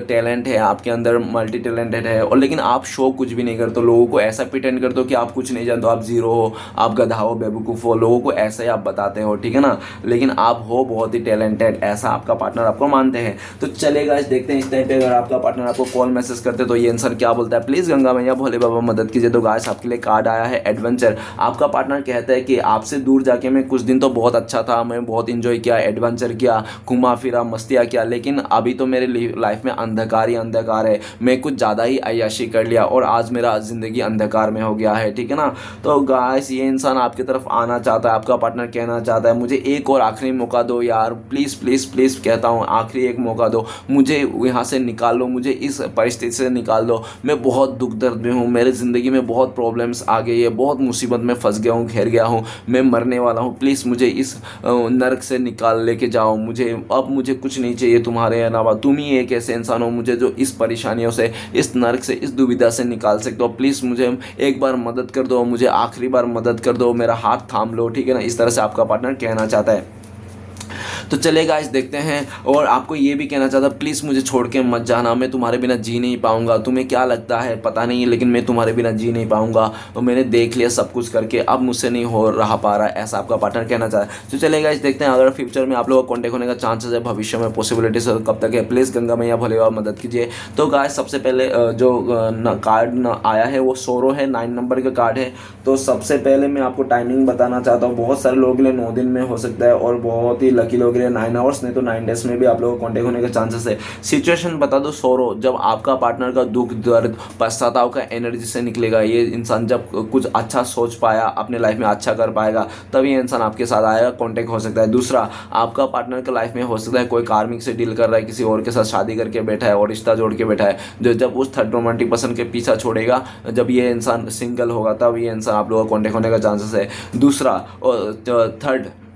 टैलेंट है, आपके अंदर मल्टी टैलेंटेड है, और लेकिन आप शो कुछ भी नहीं करते, लोगों को ऐसा प्रिटेंड करते हो कि आप कुछ नहीं जानते हो, आप जीरो हो, आप गधा हो, बेवकूफ़ हो, लोगों को ऐसे ही आप बताते हो, ठीक है ना, लेकिन आप हो बहुत ही टैलेंटेड, ऐसा आपका पार्टनर आपको मानते हैं। तो चलेगा, इस देखते हैं इस टाइम पे अगर आपका पार्टनर आपको कॉल मैसेज करते तो ये आंसर क्या बोलता है। प्लीज़ गंगा मैया भोले बाबा मदद कीजिए। तो गाइस आपके लिए कार्ड आया है एडवेंचर। आपका पार्टनर कहता है कि आपसे दूर जाके मैं कुछ दिन तो बहुत अच्छा था, मैं बहुत इंजॉय किया, एडवेंचर किया, घुमा फिरा, मस्तियाँ किया, लेकिन अभी तो मेरे लाइफ में अंधकार ही अंधकार है, मैं कुछ ज़्यादा ही अय्याशी कर लिया और आज मेरा ज़िंदगी अंधकार में हो गया है, ठीक है ना। तो गाइस ये इंसान आपकी तरफ आना चाहता है, आपका पार्टनर कहना चाहता है मुझे एक और आखिरी मौका दो यार, प्लीज़ प्लीज़ प्लीज़ कहता हूँ, आखिरी एक मौका दो, मुझे यहाँ से निकाल लो, मुझे इस परिस्थिति से निकाल दो, मैं बहुत दुख दर्द में हूँ, मेरे ज़िंदगी में बहुत प्रॉब्लम्स आ गई है, बहुत मुसीबत में फंस गया हूँ, घिर गया हूँ, मैं मरने वाला हूँ, प्लीज़ मुझे इस नर्क से निकाल लेके जाओ, मुझे कुछ नहीं चाहिए तुम्हारे अलावा, तुम ही एक ऐसे इंसान हो मुझे जो इस परेशानियों से, इस नर्क से, इस दुविधा से निकाल सकते हो, प्लीज़ मुझे एक बार मदद कर दो, मुझे आखिरी बार मदद कर दो, मेरा हाथ थाम लो, ठीक है ना। इस तरह से आपका पार्टनर कहना चाहता है। तो चलिए गाइस देखते हैं, और आपको ये भी कहना चाहता प्लीज़ मुझे छोड़ के मत जाना, मैं तुम्हारे बिना जी नहीं पाऊंगा, तुम्हें क्या लगता है पता नहीं, लेकिन मैं तुम्हारे बिना जी नहीं पाऊंगा, और मैंने देख लिया सब कुछ करके, अब मुझसे नहीं हो रहा पा रहा, ऐसा आपका पार्टनर कहना चाहता है। तो चलिए गाइस देखते हैं अगर फ्यूचर में आप लोगों का कॉन्टैक्ट होने का चांसेस है, भविष्य में पॉसिबिलिटीज कब तक है, प्लीज़ गंगा मैया भोले बाबा मदद कीजिए। तो गाइस सबसे पहले जो कार्ड आया है वो सोरो है, 9 नंबर का कार्ड है। तो सबसे पहले मैं आपको टाइमिंग बताना चाहता हूँ, बहुत सारे लोगों के लिए 9 दिन में हो सकता है, और बहुत ही लकी लोगों के लिए 9 आवर्स, नहीं तो 9 डेज में भी आप लोगों को कॉन्टैक्ट होने के चांसेस है। सिचुएशन बता दो सोरो, जब आपका पार्टनर का दुख दर्द पश्चाताप का एनर्जी से निकलेगा, ये इंसान जब कुछ अच्छा सोच पाया, अपने लाइफ में अच्छा कर पाएगा, तब ये इंसान आपके साथ आएगा, कॉन्टैक्ट हो सकता है। दूसरा, आपका पार्टनर का लाइफ में हो सकता है कोई कार्मिक से डील कर रहा है, किसी और के साथ शादी करके बैठा है और रिश्ता जोड़ के बैठा है, जो जब उस थर्ड रोमांटिक पर्सन के पीछा छोड़ेगा, जब ये इंसान सिंगल होगा, तब ये इंसान आप लोगों का कॉन्टैक्ट होने का चांसेस है। दूसरा, और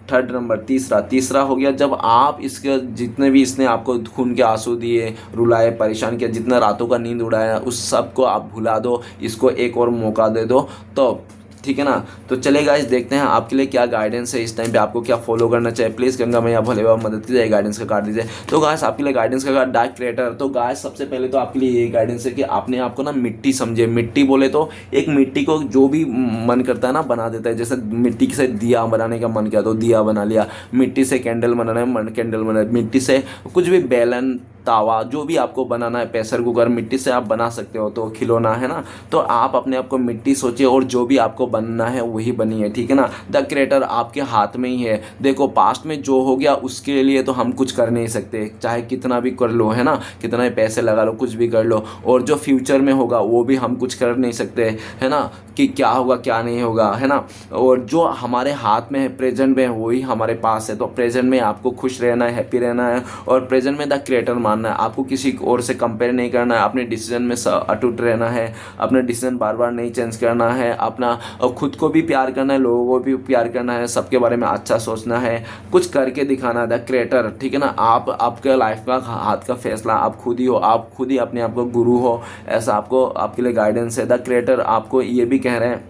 थर्ड नंबर, तीसरा हो गया, जब आप इसके जितने भी इसने आपको खून के आंसू दिए, रुलाए, परेशान किया, जितना रातों का नींद उड़ाया, उस सब को आप भुला दो, इसको एक और मौका दे दो, तो ठीक है ना। तो चले गाइस देखते हैं आपके लिए क्या गाइडेंस है, इस टाइम पे आपको क्या फॉलो करना चाहिए। प्लीज़ गंगा मैया भोले बाबा मदद कीजिए, गाइडेंस का कार्ड दीजिए। तो गाइस आपके लिए गाइडेंस का कार्ड डार्क क्रिएटर। तो गाइस सबसे पहले तो आपके लिए ये गाइडेंस है कि आपने आपको ना मिट्टी समझे, मिट्टी बोले तो एक मिट्टी को जो भी मन करता है ना बना देता है, जैसे मिट्टी से दिया बनाने का मन किया तो दिया बना लिया, मिट्टी से कैंडल बनाना है मन कैंडल बना, मिट्टी से कुछ भी बेलन तावा जो भी आपको बनाना है, प्रेशर कुकर मिट्टी से आप बना सकते हो, तो खिलौना है ना, तो आप अपने आप को मिट्टी सोचिए और जो भी आपको बनना है वही बनिए, ठीक है ना। द क्रिएटर आपके हाथ में ही है। देखो पास्ट में जो हो गया उसके लिए तो हम कुछ कर नहीं सकते, चाहे कितना भी कर लो, है ना, कितना भी पैसे लगा लो, कुछ भी कर लो, और जो फ्यूचर में होगा वो भी हम कुछ कर नहीं सकते, है ना, कि क्या होगा क्या नहीं होगा, है ना। और जो हमारे हाथ में है, प्रेजेंट में, वही हमारे पास है। तो प्रेजेंट में आपको खुश रहना है, हैप्पी रहना है, और प्रेजेंट में द क्रिएटर मानना है, आपको किसी और से कंपेयर नहीं करना है, अपने डिसीजन में अटूट रहना है, अपना डिसीजन बार बार नहीं चेंज करना है, अपना खुद को भी प्यार करना है, लोगों को भी प्यार करना है, सबके बारे में अच्छा सोचना है, कुछ करके दिखाना है, द क्रिएटर, ठीक है ना। आप आपके लाइफ का हाथ का फैसला आप खुद ही हो, आप खुद ही अपने आप को गुरु हो, ऐसा आपको आपके लिए गाइडेंस है। द क्रिएटर आपको ये भी कह रहे हैं,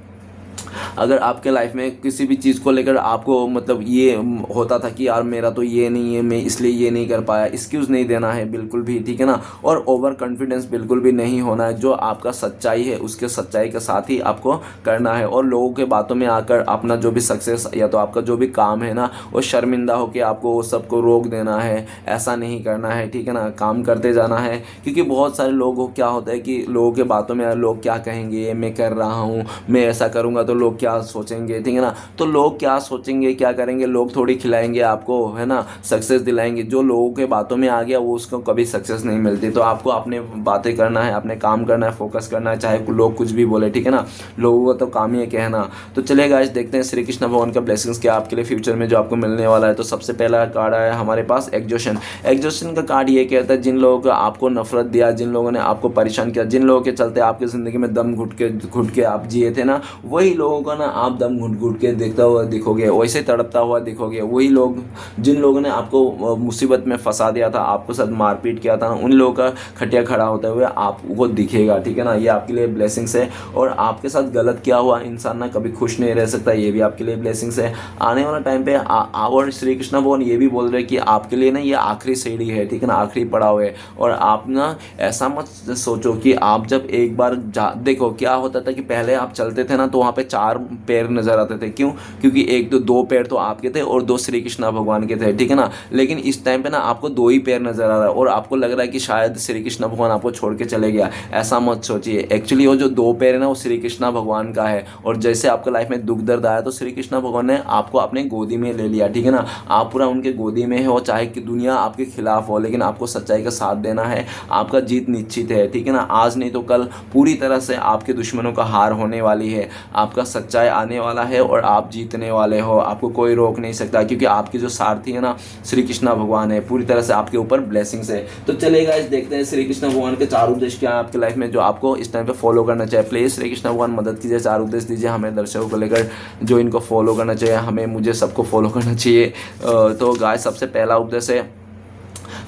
अगर आपके लाइफ में किसी भी चीज़ को लेकर आपको मतलब ये होता था कि यार मेरा तो ये नहीं है, मैं इसलिए ये नहीं कर पाया, एक्सक्यूज़ नहीं देना है बिल्कुल भी, ठीक है ना। और ओवर कॉन्फिडेंस बिल्कुल भी नहीं होना है, जो आपका सच्चाई है उसके सच्चाई के साथ ही आपको करना है, और लोगों के बातों में आकर अपना जो भी सक्सेस या तो आपका जो भी काम है ना वो शर्मिंदा होकर आपको वो सबको रोक देना है, ऐसा नहीं करना है, ठीक है ना। काम करते जाना है, क्योंकि बहुत सारे लोगों को क्या होता है कि लोगों के बातों में लोग क्या कहेंगे, मैं कर रहा हूँ, मैं ऐसा करूँगा तो लोग क्या सोचेंगे, ठीक है ना। तो लोग क्या सोचेंगे, क्या करेंगे, लोग थोड़ी खिलाएंगे आपको, है ना, सक्सेस दिलाएंगे। जो लोगों के बातों में आ गया वो उसको कभी सक्सेस नहीं मिलती। तो आपको अपने बातें करना है, अपने काम करना है, फोकस करना है, चाहे लोग कुछ भी बोले, ठीक है ना। लोगों का तो काम ही है कहना। तो चलिए गाइस देखते हैं श्री कृष्ण भगवान का ब्लेसिंग्स क्या आपके लिए फ्यूचर में जो आपको मिलने वाला है। तो सबसे पहला कार्ड आया हमारे पास एग्जॉशन। एग्जॉशन का कार्ड ये कहता है जिन लोगों को आपको नफरत दिया, जिन लोगों ने आपको परेशान किया, जिन लोगों के चलते आपकी ज़िंदगी में दम घुट के आप जिए थे ना, वही लोगों को ना आप दम घुट के देखता हुआ दिखोगे, वैसे तड़पता हुआ दिखोगे। वही लोग जिन लोगों ने आपको मुसीबत में फंसा दिया था, आपको साथ मारपीट किया था ना, उन लोगों का खटिया खड़ा होते हुए आपको दिखेगा, ठीक है ना। ये आपके लिए ब्लेसिंग्स है। और आपके साथ गलत किया हुआ इंसान ना कभी खुश नहीं रह सकता, ये भी आपके लिए ब्लेसिंग्स है। आने वाला टाइम पे और श्री कृष्ण भगवान ये भी बोल रहे हैं कि आपके लिए ना ये आखिरी सीढ़ी है, ठीक है ना, आखिरी पड़ाव है। और आप ना ऐसा मत सोचो कि आप जब एक बार देखो क्या होता था कि पहले आप चलते थे ना तो वहाँ पे 4 पैर नजर आते थे। क्यों? क्योंकि एक तो 2 पैर तो आपके थे और 2 श्री कृष्ण भगवान के थे, ठीक है ना। लेकिन इस टाइम पे ना आपको 2 ही पैर नजर आ रहा है और आपको लग रहा है कि शायद श्री कृष्ण भगवान आपको छोड़ के चले गया। ऐसा मत सोचिए। एक्चुअली वो जो 2 पैर है ना वो श्री कृष्ण भगवान का है। और जैसे आपके लाइफ में दुख दर्द आया तो श्री कृष्ण भगवान ने आपको अपने गोदी में ले लिया, ठीक है ना। आप पूरा उनके गोदी में हो, चाहे कि दुनिया आपके खिलाफ हो, लेकिन आपको सच्चाई का साथ देना है। आपका जीत निश्चित है, ठीक है ना। आज नहीं तो कल पूरी तरह से आपके दुश्मनों का हार होने वाली है। आपका सच्चाई आने वाला है और आप जीतने वाले हो। आपको कोई रोक नहीं सकता क्योंकि आपकी जो सारथी है ना श्री कृष्ण भगवान है। पूरी तरह से आपके ऊपर ब्लेसिंग्स है। तो चलिए गाइस देखते हैं श्री कृष्ण भगवान के 4 उपदेश क्या है आपके लाइफ में जो आपको इस टाइम पे फॉलो करना चाहिए। प्लीज श्री कृष्ण भगवान मदद कीजिए, 4 उपदेश दीजिए हमें दर्शकों को लेकर जो इनको फॉलो करना चाहिए, हमें मुझे सबको फॉलो करना चाहिए। तो गाइस सबसे पहला उपदेश है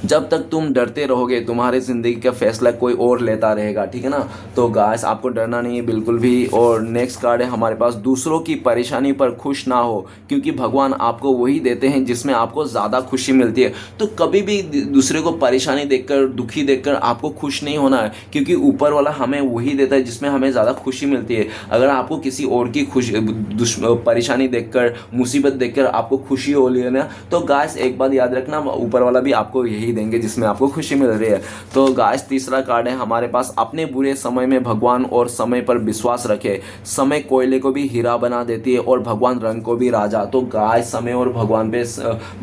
जब तक तुम डरते रहोगे तुम्हारी ज़िंदगी का फैसला कोई और लेता रहेगा, ठीक है ना। तो गाइस आपको डरना नहीं है बिल्कुल भी। और नेक्स्ट कार्ड है हमारे पास दूसरों की परेशानी पर खुश ना हो क्योंकि भगवान आपको वही देते हैं जिसमें आपको ज़्यादा खुशी मिलती है। तो कभी भी दूसरे को परेशानी देखकर, दुखी देखकर आपको खुश नहीं होना है क्योंकि ऊपर वाला हमें वही देता है जिसमें हमें ज़्यादा खुशी मिलती है। अगर आपको किसी और की परेशानी देखकर, मुसीबत देखकर आपको खुशी हो रही है ना, तो गाइस एक बात याद रखना, ऊपर वाला भी आपको यही देंगे जिसमें आपको खुशी मिल रही है। तो गाइस तीसरा कार्ड है हमारे पास अपने बुरे समय में भगवान और समय पर विश्वास रखे। समय कोयले को भी हीरा बना देती है और भगवान रंग को भी राजा। तो गाइस समय और भगवान पे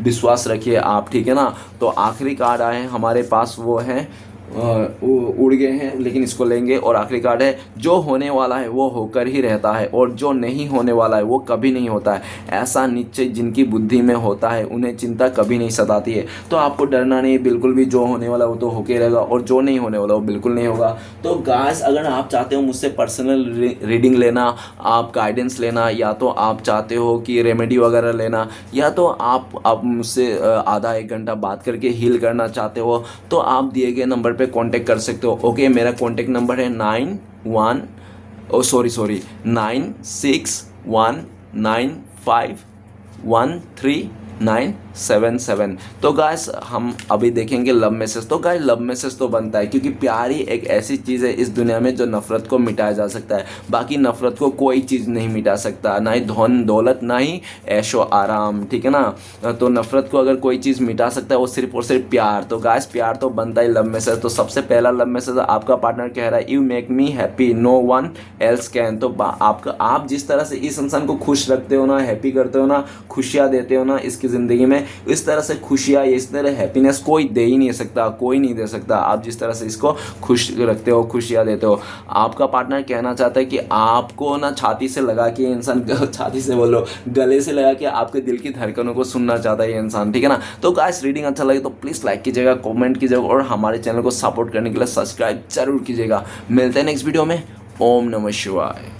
विश्वास रखिए आप, ठीक है ना। तो आखिरी कार्ड आए हैं हमारे पास वो है उड़ गए हैं लेकिन इसको लेंगे। और आखिरी कार्ड है जो होने वाला है वो होकर ही रहता है और जो नहीं होने वाला है वो कभी नहीं होता है। ऐसा निश्चय जिनकी बुद्धि में होता है उन्हें चिंता कभी नहीं सताती है। तो आपको डरना नहीं बिल्कुल भी। जो होने वाला वो तो होके रहेगा और जो नहीं होने वाला वो बिल्कुल नहीं होगा। तो गाइस अगर आप चाहते हो मुझसे पर्सनल रीडिंग लेना, आप गाइडेंस लेना, या तो आप चाहते हो कि रेमेडी वगैरह लेना, या तो आप मुझसे आधा 1 घंटा बात करके हील करना चाहते हो, तो आप दिए गए नंबर पे कांटेक्ट कर सकते हो। ओके मेरा कांटेक्ट नंबर है 961951351377। तो गाइस हम अभी देखेंगे लव मैसेज। तो गाइस लव मैसेज तो बनता है क्योंकि प्यार ही एक ऐसी चीज़ है इस दुनिया में जो नफरत को मिटाया जा सकता है। बाकी नफरत को कोई चीज़ नहीं मिटा सकता, ना ही धन दौलत, ना ही ऐशो आराम, ठीक है ना। तो नफरत को अगर कोई चीज़ मिटा सकता है वो सिर्फ और सिर्फ प्यार। तो गाइस प्यार तो बनता ही लव मैसेज। तो सबसे पहला लव मैसेज आपका पार्टनर कह रहा है you make me happy no one else can. तो आप जिस तरह से इस इंसान को खुश रखते हो ना, हैप्पी करते हो ना, खुशियाँ देते हो ना इसकी ज़िंदगी में, इस तरह से खुशियाँ, इस तरह हैप्पीनेस कोई दे ही नहीं सकता, कोई नहीं दे सकता। आप जिस तरह से इसको खुश रखते हो, खुशियाँ देते हो। आपका पार्टनर कहना चाहता है कि आपको ना छाती से लगा के इंसान छाती से बोलो गले से लगा के आपके दिल की धड़कनों को सुनना चाहता है ये इंसान, ठीक है ना। तो गाइस रीडिंग अच्छा लगे तो प्लीज़ लाइक कीजिएगा, कमेंट कीजिएगा और हमारे चैनल को सपोर्ट करने के लिए सब्सक्राइब जरूर कीजिएगा। मिलते हैं नेक्स्ट वीडियो में। ओम नमः शिवाय।